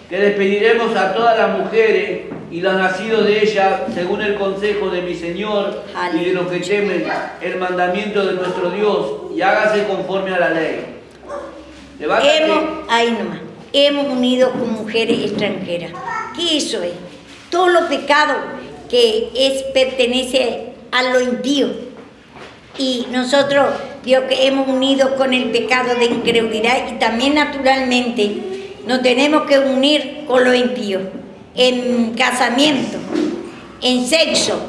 que despediremos a todas las mujeres y los nacidos de ellas, según el consejo de mi Señor y de los que temen el mandamiento de nuestro Dios, y hágase conforme a la ley. Hemos unido con mujeres extranjeras. ¿Qué eso es? Todo lo pecado que pertenece a lo impío. Y nosotros, Dios, que hemos unido con el pecado de incredulidad, y también naturalmente nos tenemos que unir con lo impío, en casamiento, en sexo,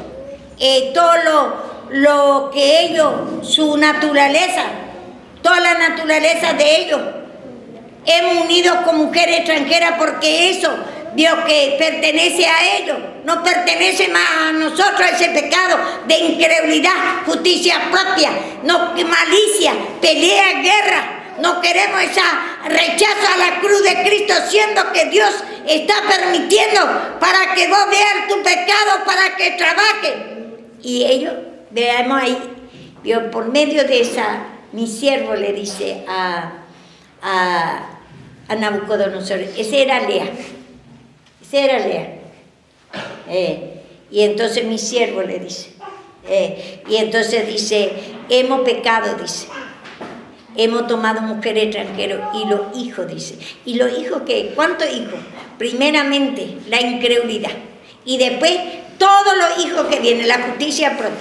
todo lo que ellos, su naturaleza, toda la naturaleza de ellos. Hemos unido con mujeres extranjeras porque eso, Dios, que pertenece a ellos, no pertenece más a nosotros, ese pecado de incredulidad, justicia propia, no, malicia, pelea, guerra. No queremos ese rechazo a la cruz de Cristo, siendo que Dios está permitiendo para que vos veas tu pecado, para que trabaje. Y ellos, veamos ahí, Dios, por medio de esa, mi siervo le dice a Nabucodonosor, ese era Lea. Y entonces mi siervo le dice, y entonces dice, hemos pecado, dice, hemos tomado mujeres extranjeras y los hijos, dice. ¿Y los hijos qué? ¿Cuántos hijos? Primeramente, la incredulidad. Y después, todos los hijos que vienen, la justicia propia.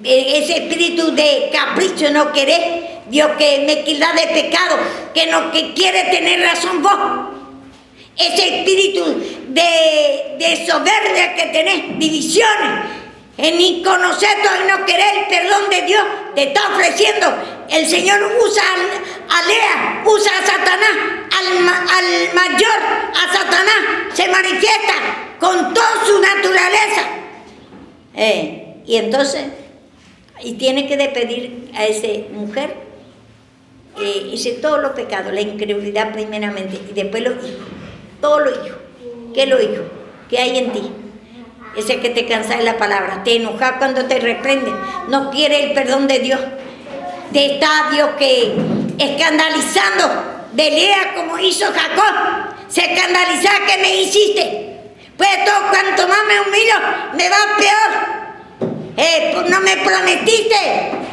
Ese espíritu de capricho, no querer, Dios, que mezquindad de pecado, que quiere tener razón vos. Ese espíritu de soberbia que tenés, divisiones, en ni conocer y no querer el perdón de Dios, te está ofreciendo. El Señor usa a Lea, usa a Satanás, al mayor, a Satanás, se manifiesta con toda su naturaleza. Y entonces, y tiene que despedir a esa mujer, dice todos los pecados, la incredulidad primeramente, y después los hijos, todos los hijos. ¿Qué es los hijos? ¿Qué hay en ti? Ese que te cansa de la palabra, te enojas cuando te reprenden, no quiere el perdón de Dios, te está, Dios, que escandalizando de Lea como hizo Jacob, se escandaliza que me hiciste, pues todo cuanto más me humillo, me va peor. Pues no me prometiste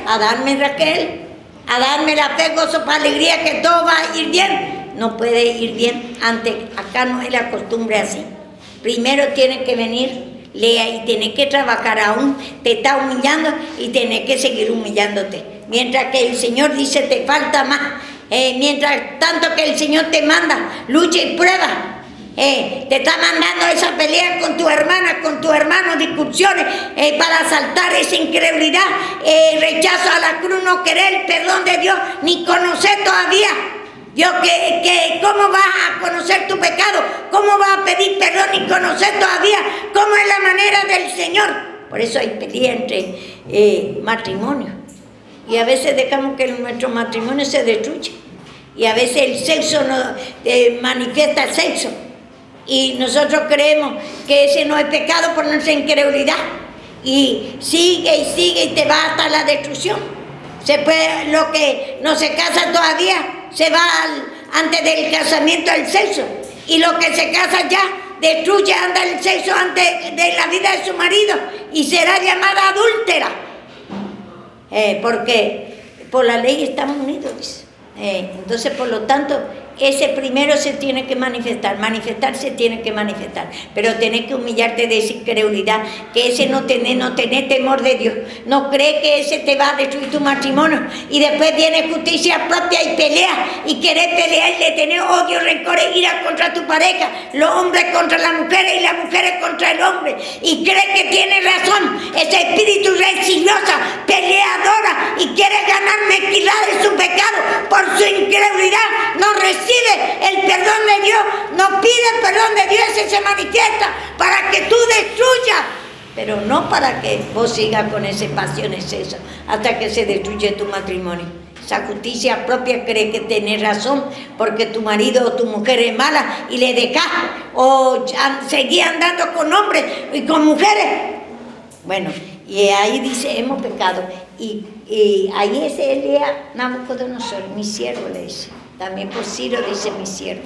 a darme, Raquel, a darme la fe, gozo, para alegría, que todo va a ir bien. No puede ir bien, antes, acá no es la costumbre así. Primero tiene que venir Lea y tiene que trabajar aún, te está humillando y tiene que seguir humillándote. Mientras que el Señor dice te falta más, mientras tanto que el Señor te manda, lucha y prueba. Te está mandando esa pelea con tu hermana, con tu hermano, discusiones para saltar esa incredulidad, rechazo a la cruz, no querer el perdón de Dios, ni conocer todavía. Dios, que ¿cómo vas a conocer tu pecado? ¿Cómo vas a pedir perdón y conocer todavía cómo es la manera del Señor? Por eso hay pelea entre matrimonios. Y a veces dejamos que nuestro matrimonio se destruya. Y a veces el sexo manifiesta el sexo. Y nosotros creemos que ese no es pecado por nuestra incredulidad. Y sigue y te va hasta la destrucción. Lo que no se casa todavía se va antes del casamiento al sexo. Y lo que se casa ya destruye, anda el sexo antes de la vida de su marido. Y será llamada adúltera. Porque por la ley estamos unidos, dice. Entonces, por lo tanto, ese primero se tiene que manifestar se tiene que manifestar, pero tenés que humillarte de esa incredulidad, que ese no tenés temor de Dios, no crees que ese te va a destruir tu matrimonio, y después viene justicia propia y pelea, y querés pelear y le tenés odio, rencor e ira contra tu pareja, los hombres contra las mujeres y las mujeres contra el hombre, y crees que tienes razón, ese espíritu rencillosa, peleadora, y quiere ganar mezquindad de su pecado por su incredulidad, no recibe el perdón de Dios, no pide el perdón de Dios, ese se manifiesta para que tú destruyas, pero no para que vos sigas con esas pasiones, eso, hasta que se destruye tu matrimonio. Esa justicia propia cree que tenés razón porque tu marido o tu mujer es mala y le dejás, o seguís andando con hombres y con mujeres. Bueno, y ahí dice, hemos pecado. y ahí ese Elea Nabucodonosor, mi siervo le dice. También por Ciro dice mi siervo.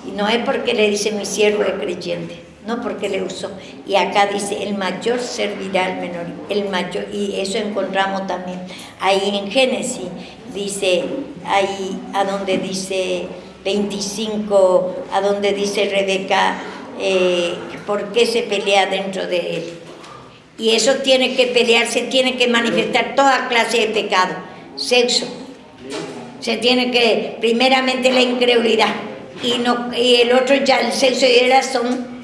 Y no es porque le dice mi siervo es creyente, no porque le usó. Y acá dice el mayor servirá al menor, el mayor, y eso encontramos también ahí en Génesis, dice ahí a donde dice 25, a donde dice Rebeca, ¿por qué se pelea dentro de él? Y eso tiene que pelearse, tiene que manifestar toda clase de pecado, sexo. Se tiene que, primeramente la incredulidad, y el otro ya el sexo y el son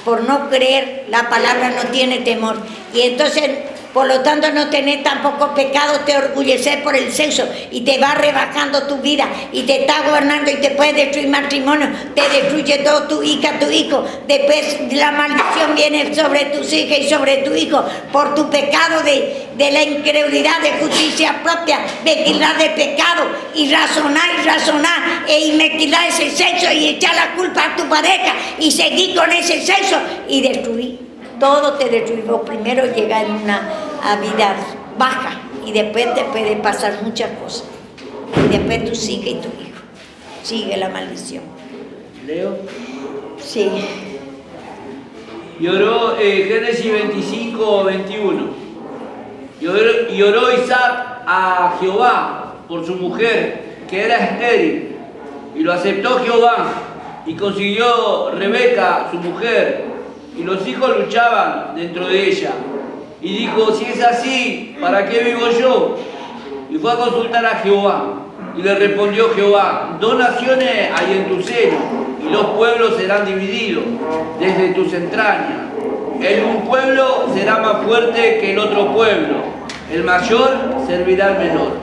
por no creer la palabra no tiene temor. Y entonces, por lo tanto, no tener tampoco pecado, te orgullecer por el sexo y te va rebajando tu vida y te está gobernando y te puede destruir matrimonio, te destruye todo, tu hija, tu hijo. Después la maldición viene sobre tus hijas y sobre tu hijo por tu pecado de la incredulidad, de justicia propia, mezclar de pecado y razonar e mezclar ese sexo y echar la culpa a tu pareja y seguir con ese sexo y destruir. Todo te destruye. Primero llega en una vida baja y después te puede pasar muchas cosas. Y después tú sigues y tu hijo. Sigue la maldición. ¿Leo? Sí. Y oró Génesis 25, 21. Y oró Isaac a Jehová por su mujer, que era estéril. Y lo aceptó Jehová. Y consiguió Rebeca, su mujer. Y los hijos luchaban dentro de ella. Y dijo, si es así, ¿para qué vivo yo? Y fue a consultar a Jehová. Y le respondió Jehová, 2 naciones hay en tu seno, y los pueblos serán divididos desde tus entrañas. Un pueblo será más fuerte que el otro pueblo. El mayor servirá al menor.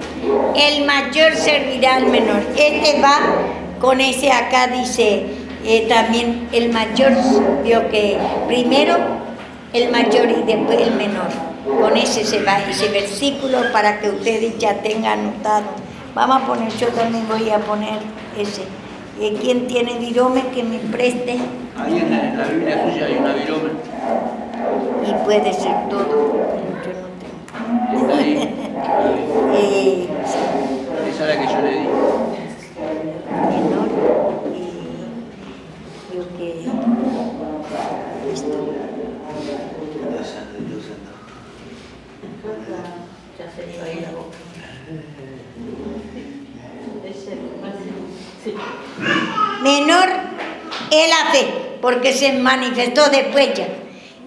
El mayor servirá al menor. Este va con ese acá, dice... también el mayor, vio que primero el mayor y después el menor. Con ese se va ese versículo para que ustedes ya tengan anotado. Vamos a poner, yo también voy a poner ese. ¿Quién tiene virome que me preste? Ahí en la Biblia suya hay una virome. Y puede ser todo, yo no tengo. Está ahí. Esa es la que yo le di. Menor. Creo que listo. Ya se le va a ir la boca. Menor es la fe, porque se manifestó después ya.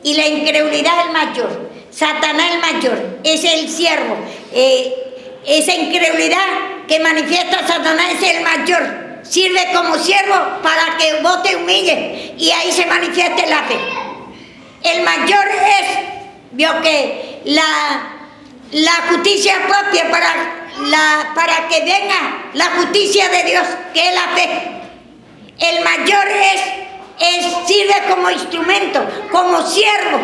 Y la incredulidad es mayor. Satanás es mayor, es el siervo. Esa incredulidad que manifiesta Satanás es el mayor. Sirve como siervo para que vos te humilles y ahí se manifieste la fe. El mayor es, vio que la justicia propia para que venga la justicia de Dios, que es la fe. El mayor sirve como instrumento, como siervo,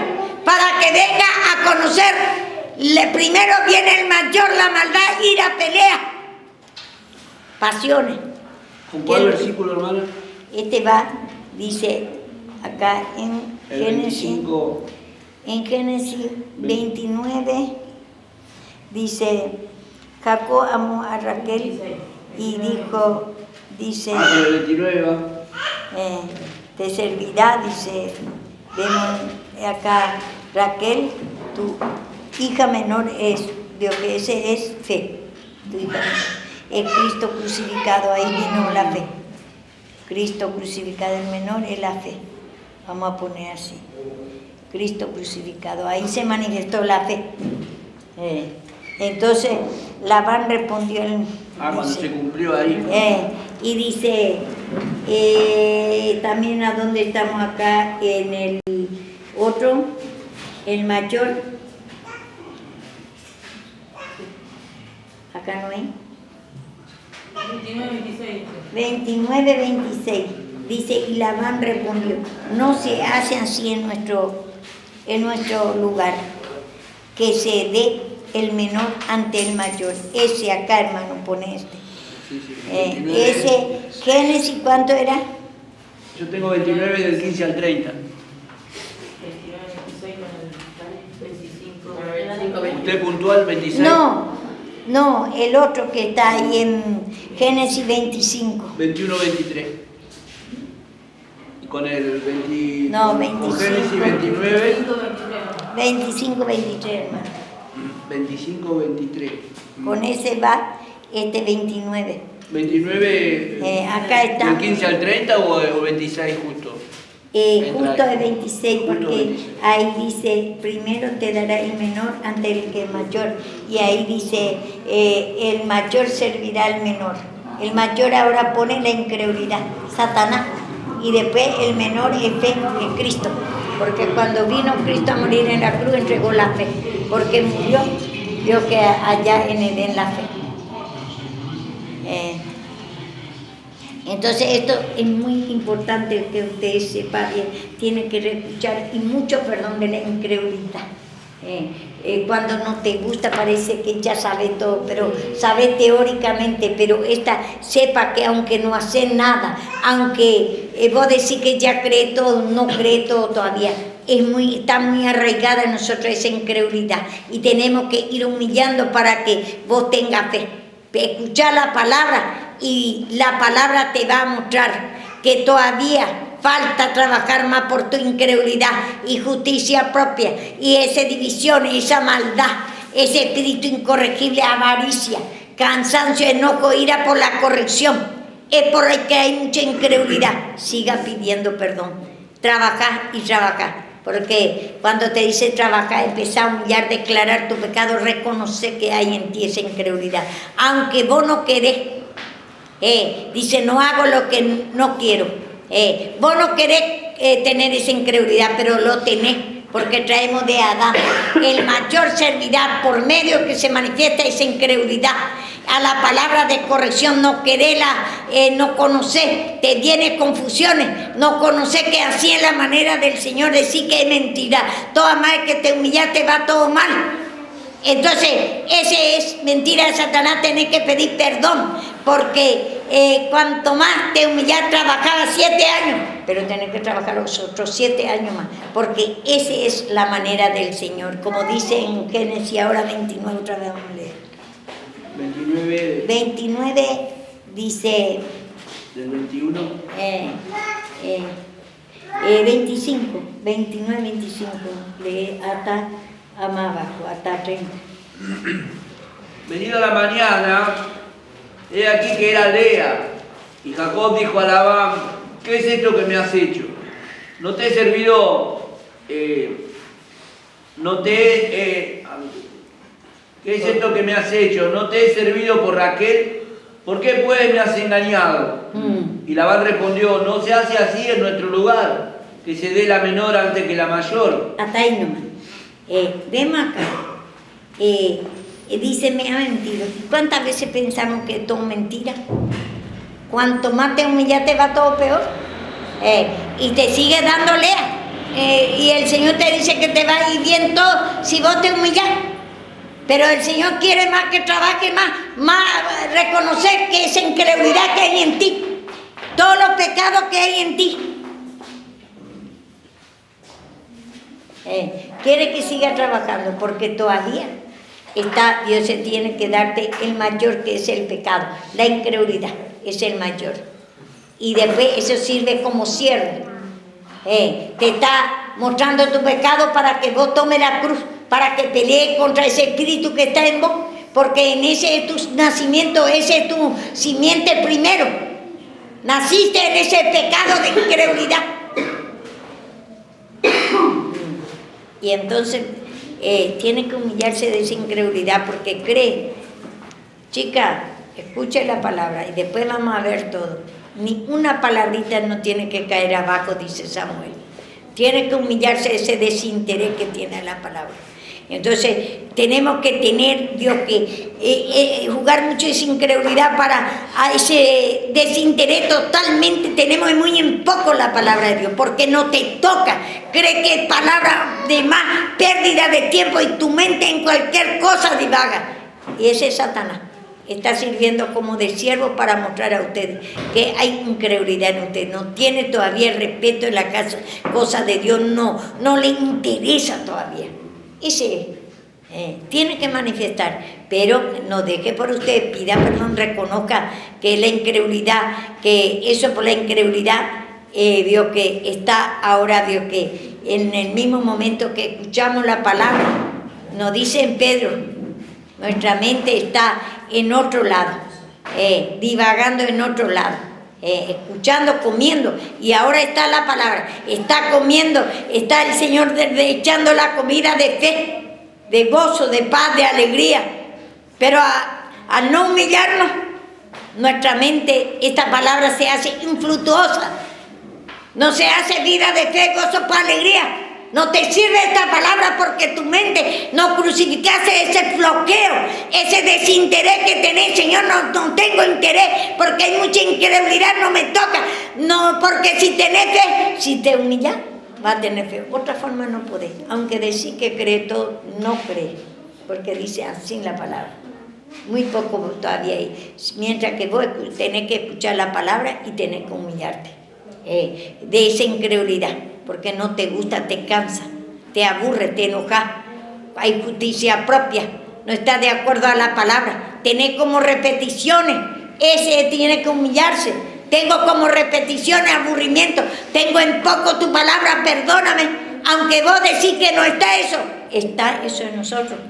para que venga a conocer. Primero viene el mayor, la maldad, ira, pelea, pasiones. ¿Con cuál versículo, hermana? Este va, dice acá en Génesis, en Génesis 29, dice, Jacob amó a Raquel y dijo, dice, el 29 va. te servirá, dice, vemos acá, Raquel, tu hija menor es, veo que ese es fe, tu hija menor. Es Cristo crucificado, ahí vino la fe. Cristo crucificado, el menor es la fe. Vamos a poner así. Cristo crucificado, ahí se manifestó la fe. Entonces, Labán respondió... Cuando se cumplió ahí. Y dice, también a dónde estamos acá, en el otro, el mayor. Acá no hay. 29, 26. Dice, y Labán respondió, no se hace así en nuestro lugar, que se dé el menor ante el mayor. Ese acá, hermano, pone este. Ese, Génesis, ¿cuánto era? Yo tengo 29 del 15 al 30. 29, 26 con el 25. ¿Usted puntual 26? No, el otro que está ahí en Génesis 25. 21, 23. Y con el 20, No, con 25. Génesis 29. 25, 23, hermano. 25, 23. Con ese va este 29. 29. Acá está. ¿Del 15 al 30 o 26 justo? Justo de 26, Justo porque 26. ahí dice, primero te dará el menor ante el que es mayor, y ahí dice, el mayor servirá al menor. El mayor ahora pone la incredulidad, Satanás, y después el menor es fe, es Cristo, porque cuando vino Cristo a morir en la cruz entregó la fe, porque murió, vio que allá en Edén la fe. Entonces esto es muy importante que ustedes sepan, tienen que escuchar, y mucho perdón de la incredulidad. Cuando no te gusta parece que ya sabe todo, pero sabe teóricamente, pero sepa que aunque no hace nada, aunque vos decís que ya cree todo, no cree todo todavía, está muy arraigada en nosotros esa incredulidad, y tenemos que ir humillando para que vos tengas fe. Escuchar la palabra, y la palabra te va a mostrar que todavía falta trabajar más por tu incredulidad y justicia propia, y esa división, esa maldad, ese espíritu incorregible, avaricia, cansancio, enojo, ira por la corrección, es por el que hay mucha incredulidad. Siga pidiendo perdón, trabajar y trabajar, porque cuando te dice trabajar, empezar a humillar, declarar tu pecado, reconocer que hay en ti esa incredulidad, aunque vos no querés. Dice, no hago lo que no quiero. Vos no querés tener esa incredulidad, pero lo tenés, porque traemos de Adán. El mayor servirá por medio que se manifiesta esa incredulidad. A la palabra de corrección, no quererla, no conocer, te viene confusiones, no conocer que así es la manera del Señor, decir que es mentira. Toda madre que te humillaste va todo mal. Entonces, ese es mentira de Satanás, tenés que pedir perdón, porque cuanto más te humillas, trabajabas 7 años, pero tenés que trabajar los otros 7 años más, porque esa es la manera del Señor, como dice en Génesis ahora 29, otra vez vamos a leer. 29 dice... Del 21. 25, 29, 25, lee hasta más abajo, hasta 30. Venida la mañana, he aquí que era Lea, y Jacob dijo a Labán, ¿qué es esto que me has hecho? No te he servido, ¿qué es esto que me has hecho? No te he servido por Raquel, ¿por qué pues me has engañado? Y Labán respondió, no se hace así en nuestro lugar, que se dé la menor antes que la mayor. Hasta ahí nomás. Vemos acá. Dice, me ha mentido. ¿Cuántas veces pensamos que todo es mentira? Cuanto más te humillas, te va todo peor. Y te sigue dando Lea. Y el Señor te dice que te va a ir bien todo si vos te humillas. Pero el Señor quiere más que trabaje más reconocer que esa incredulidad que hay en ti, todos los pecados que hay en ti. Quiere que siga trabajando, porque todavía Dios se tiene que darte el mayor, que es el pecado, la incredulidad, es el mayor. Y después eso sirve como cierre. Te está mostrando tu pecado para que vos tomes la cruz, para que pelees contra ese espíritu que está en vos, porque en ese es tu nacimiento, ese es tu simiente primero. Naciste en ese pecado de incredulidad. Y entonces tiene que humillarse de esa incredulidad, porque cree. Chica, escuche la palabra y después vamos a ver todo. Ni una palabrita no tiene que caer abajo, dice Samuel. Tiene que humillarse de ese desinterés que tiene la palabra. Entonces tenemos que tener, Dios, que jugar mucho esa incredulidad a ese desinterés totalmente. Tenemos muy en poco la palabra de Dios, porque no te toca. Cree que es palabra de más pérdida de tiempo, y tu mente en cualquier cosa divaga. Y ese es Satanás. Está sirviendo como de siervo para mostrar a ustedes que hay incredulidad en ustedes. No tiene todavía el respeto en la cosa de Dios, no le interesa todavía. Ese es. Tiene que manifestar, pero no deje por usted, pida perdón, reconozca que la incredulidad, que eso por la incredulidad, vio que está ahora, vio que en el mismo momento que escuchamos la palabra, nos dice en Pedro, nuestra mente está en otro lado, divagando en otro lado, escuchando, comiendo, y ahora está la palabra, está comiendo, está el Señor echando la comida de fe, de gozo, de paz, de alegría, pero al no humillarnos, nuestra mente, esta palabra se hace infructuosa, no se hace vida de fe, gozo, paz, alegría. No te sirve esta palabra porque tu mente no crucificaste ese bloqueo, ese desinterés que tenés. Señor, no tengo interés porque hay mucha incredulidad, no me toca. No, porque si tenés fe, si te humillas, va a tener fe. Otra forma no podés. Aunque decís que cree todo, no cree. Porque dice así la palabra. Muy poco todavía hay. Mientras que vos tenés que escuchar la palabra y tenés que humillarte. De esa incredulidad. Porque no te gusta, te cansa, te aburre, te enoja. Hay justicia propia. No estás de acuerdo a la palabra. Tenés como repeticiones. Ese tiene que humillarse. Tengo como repeticiones, aburrimiento. Tengo en poco tu palabra, perdóname. Aunque vos decís que no está eso en nosotros.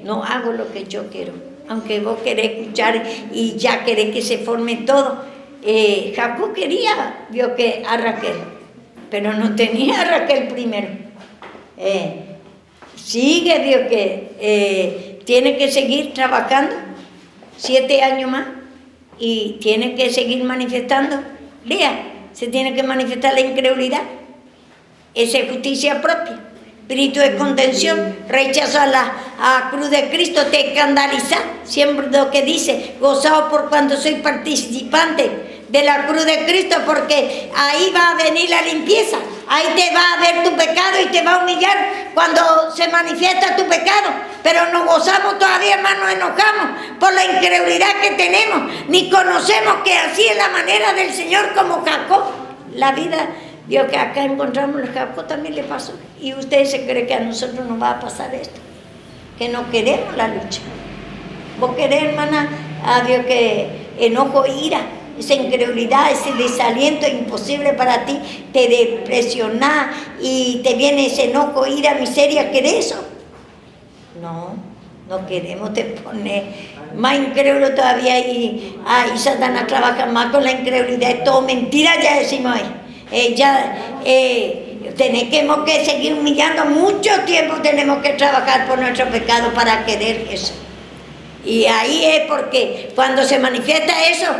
No hago lo que yo quiero. Aunque vos querés escuchar y ya querés que se forme todo. Jacob quería, vio que a Raquel, pero no tenía a Raquel primero. Sigue, vio que tiene que seguir trabajando 7 años más. Y tiene que seguir manifestando. Lea, se tiene que manifestar la incredulidad. Esa es justicia propia. Espíritu de contención, rechazo a la cruz de Cristo, te escandaliza. Siempre lo que dice, gozado por cuando soy participante de la cruz de Cristo, porque ahí va a venir la limpieza. Ahí te va a ver tu pecado y te va a humillar cuando se manifiesta tu pecado. Pero nos gozamos todavía más, nos enojamos por la incredulidad que tenemos. Ni conocemos que así es la manera del Señor como Jacob. La vida, vio que acá encontramos a Jacob, también le pasó. Y usted se cree que a nosotros nos va a pasar esto. Que no queremos la lucha. Vos querés, hermana, vio que enojo, ira. Esa incredulidad, ese desaliento imposible para ti, te depresiona y te viene ese enojo, ira, miseria. ¿Querés eso? No queremos, te pone más incrédulo todavía y Satanás trabaja más con la incredulidad. Es todo mentira, ya decimos ahí. Tenemos que seguir humillando mucho tiempo, tenemos que trabajar por nuestro pecado para querer eso. Y ahí es porque cuando se manifiesta eso,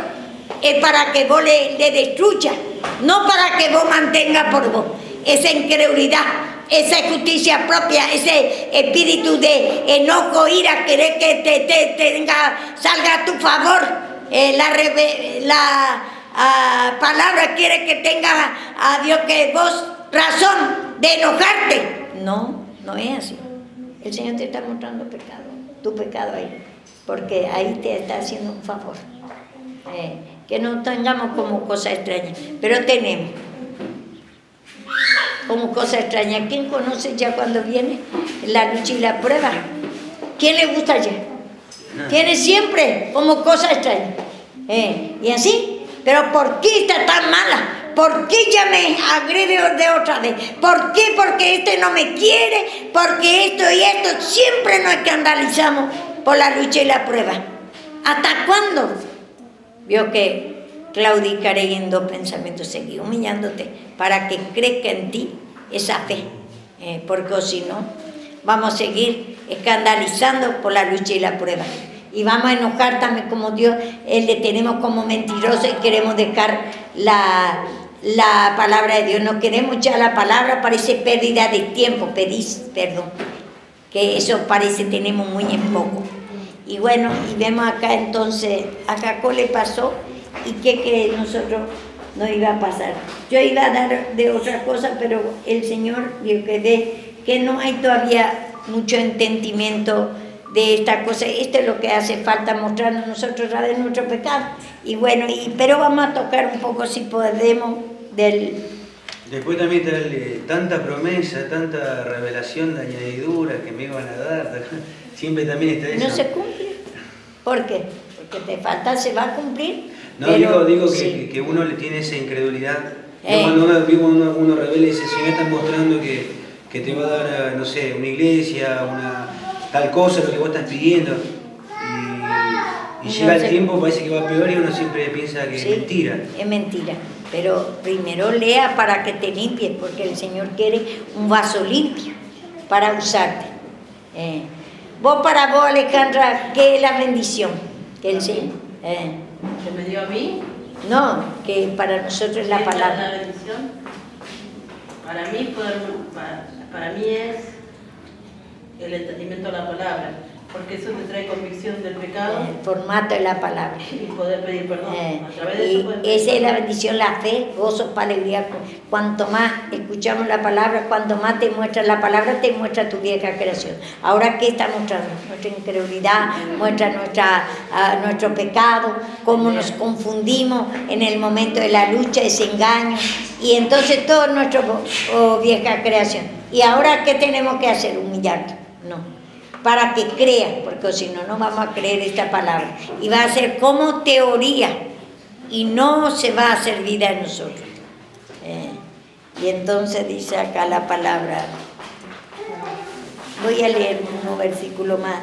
es para que vos le destruyas, no para que vos mantengas por vos esa incredulidad, esa justicia propia, ese espíritu de enojo, ira, querer que salga a tu favor. La palabra quiere que tenga a Dios que vos razón de enojarte. No es así. El Señor te está mostrando tu pecado ahí, porque ahí te está haciendo un favor. Que no tengamos como cosa extraña, pero tenemos como cosa extraña. ¿Quién conoce ya cuando viene la lucha y la prueba? ¿Quién le gusta ya? Tiene siempre como cosa extraña. Y así, pero ¿por qué está tan mala? ¿Por qué ya me agrede de otra vez? ¿Por qué? Porque este no me quiere, porque esto y esto. Siempre nos escandalizamos por la lucha y la prueba. ¿Hasta cuándo? Vio que claudicaré en 2 pensamientos, seguir humillándote para que crezca en ti esa fe, porque si no vamos a seguir escandalizando por la lucha y la prueba y vamos a enojar también como Dios, le tenemos como mentiroso y queremos dejar la palabra de Dios, no queremos ya la palabra, parece pérdida de tiempo, perdón, que eso parece tenemos muy en poco. Y bueno, y vemos acá entonces, a Jacob le pasó, y que nosotros nos iba a pasar. Yo iba a dar de otra cosa, pero el Señor vio que ve que no hay todavía mucho entendimiento de esta cosa. Esto es lo que hace falta, mostrarnos nosotros a de nuestro pecado. Y bueno, pero vamos a tocar un poco, si podemos, del Después también tanta promesa, tanta revelación de añadidura que me iban a dar. Siempre también está eso. No se cumple. ¿Por qué? Porque te falta, se va a cumplir. No, pero, digo sí. que uno le tiene esa incredulidad. Cuando uno revela y dice, si me están mostrando que te va a dar, no sé, una iglesia, una tal cosa, lo que vos estás pidiendo. Y llega el tiempo, parece que va peor y uno siempre piensa que es mentira. Es mentira. Pero primero lea para que te limpies, porque el Señor quiere un vaso limpio para usarte. Para vos, Alejandra, ¿qué es la bendición? Que el Señor. ¿Que me dio a mí? No, que para nosotros es la palabra. La bendición, para mí es el entendimiento de la palabra, porque eso te trae convicción del pecado. El formato de la palabra. Y poder pedir perdón. A través de Y eso esa es la bendición, la fe, gozo, alegría. Cuanto más escuchamos la palabra, cuanto más te muestra la palabra, te muestra tu vieja creación. Ahora, ¿qué está mostrando? Nuestra incredulidad, muestra nuestro pecado, cómo nos confundimos en el momento de la lucha, ese engaño. Y entonces todo nuestra vieja creación. ¿Y ahora qué tenemos que hacer? Humillarte. No. Para que creas, porque si no, no vamos a creer esta palabra. Y va a ser como teoría y no se va a hacer vida en nosotros. Y entonces dice acá la palabra, voy a leer unos versículos más.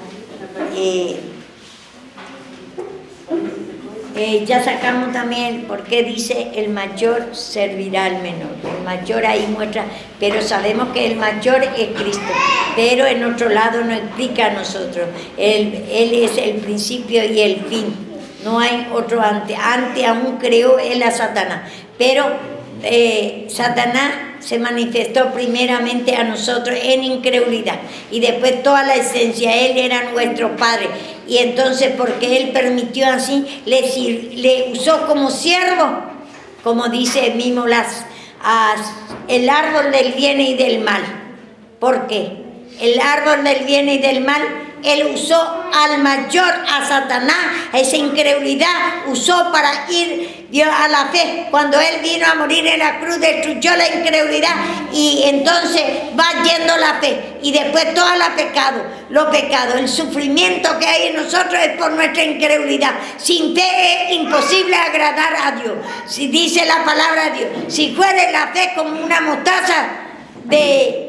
Ya sacamos también porque dice el mayor servirá al menor. El mayor ahí muestra, pero sabemos que el mayor es Cristo, pero en otro lado no explica a nosotros. Él es el principio y el fin, no hay otro antes. Antes aún creó él a Satanás, pero Satanás se manifestó primeramente a nosotros en incredulidad y después toda la esencia. Él era nuestro Padre y entonces porque Él permitió así, le usó como siervo, como dice mismo el árbol del bien y del mal. ¿Por qué? El árbol del bien y del mal, Él usó al mayor, a Satanás, a esa incredulidad, usó para ir a la fe. Cuando Él vino a morir en la cruz, destruyó la incredulidad y entonces va yendo la fe. Y después todo los pecados, el sufrimiento que hay en nosotros es por nuestra incredulidad. Sin fe es imposible agradar a Dios. Si dice la palabra de Dios, si fuere la fe como una mostaza de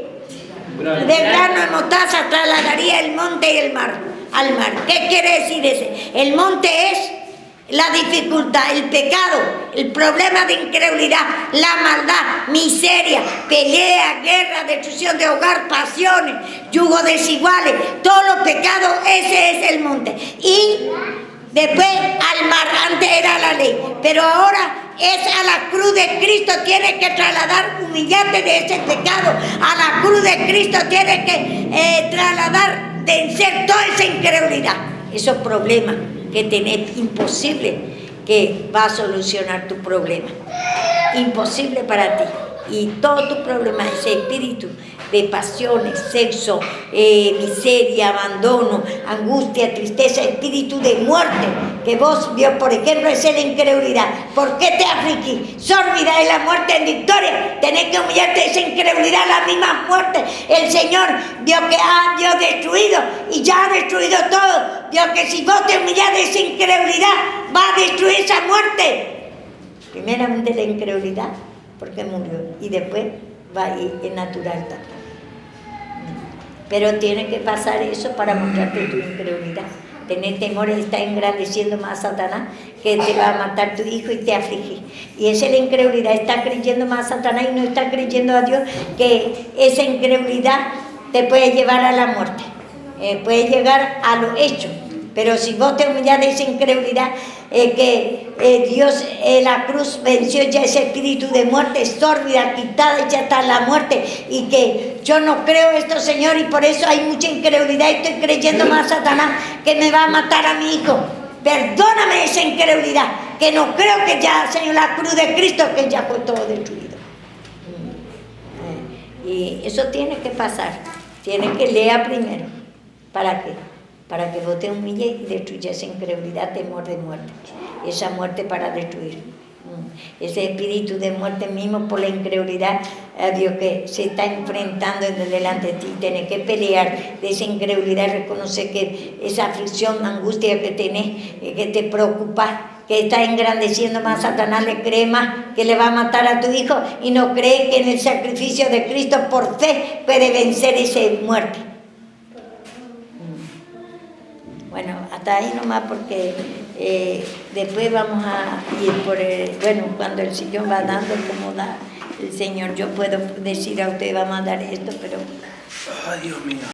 grano de mostaza, trasladaría el monte y al mar. ¿Qué quiere decir ese? El monte es la dificultad, el pecado, el problema de incredulidad, la maldad, miseria, pelea, guerra, destrucción de hogar, pasiones, yugos desiguales, todos los pecados, ese es el monte. Y después al mar, antes era la ley, pero ahora es a la cruz de Cristo. Tienes que trasladar, humillarte de ese pecado. A la cruz de Cristo tienes que trasladar, vencer toda esa incredulidad, esos problemas que tenés. Imposible que va a solucionar tu problema, imposible para ti. Y todo tu problema, ese espíritu de pasiones, sexo, miseria, abandono, angustia, tristeza, espíritu de muerte, que vos, Dios, por ejemplo, es la incredulidad. ¿Por qué te afligís? Sórbida es la muerte en victoria. Tenés que humillarte de esa incredulidad, la misma muerte. El Señor, Dios que Dios destruido y ya ha destruido todo. Dios que si vos te humillás de esa incredulidad, va a destruir esa muerte. Primeramente la incredulidad, porque murió, y después va a ir en natural también. Pero tiene que pasar eso para mostrarte tu incredulidad. Tener temor, está engrandeciendo más a Satanás, que te va a matar tu hijo y te afligir. Y esa es la incredulidad, está creyendo más a Satanás y no está creyendo a Dios, que esa incredulidad te puede llevar a la muerte, puede llegar a los hechos. Pero si vos te humillas de esa incredulidad, Dios en la cruz venció ya ese espíritu de muerte, sórdida, quitada, ya está la muerte. Y que yo no creo esto, Señor, y por eso hay mucha incredulidad. Y estoy creyendo más a Satanás que me va a matar a mi hijo. Perdóname esa incredulidad, que no creo que ya, Señor, la cruz de Cristo, que ya fue todo destruido. Y eso tiene que pasar. Tiene que leer primero. ¿Para qué? Para que vos te humilles y destruyas esa incredulidad, temor de muerte. Esa muerte para destruir. Ese espíritu de muerte mismo por la incredulidad, a Dios, que se está enfrentando delante de ti. Tienes que pelear de esa incredulidad, reconocer que esa aflicción, angustia que tenés, que te preocupa, que está engrandeciendo más a Satanás, le cree más que le va a matar a tu hijo y no cree que en el sacrificio de Cristo por fe puede vencer esa muerte. Bueno, hasta ahí nomás, porque después vamos a ir por cuando el Señor va dando como da el Señor. Yo puedo decir a usted, vamos a dar esto, pero... Ay, Dios mío.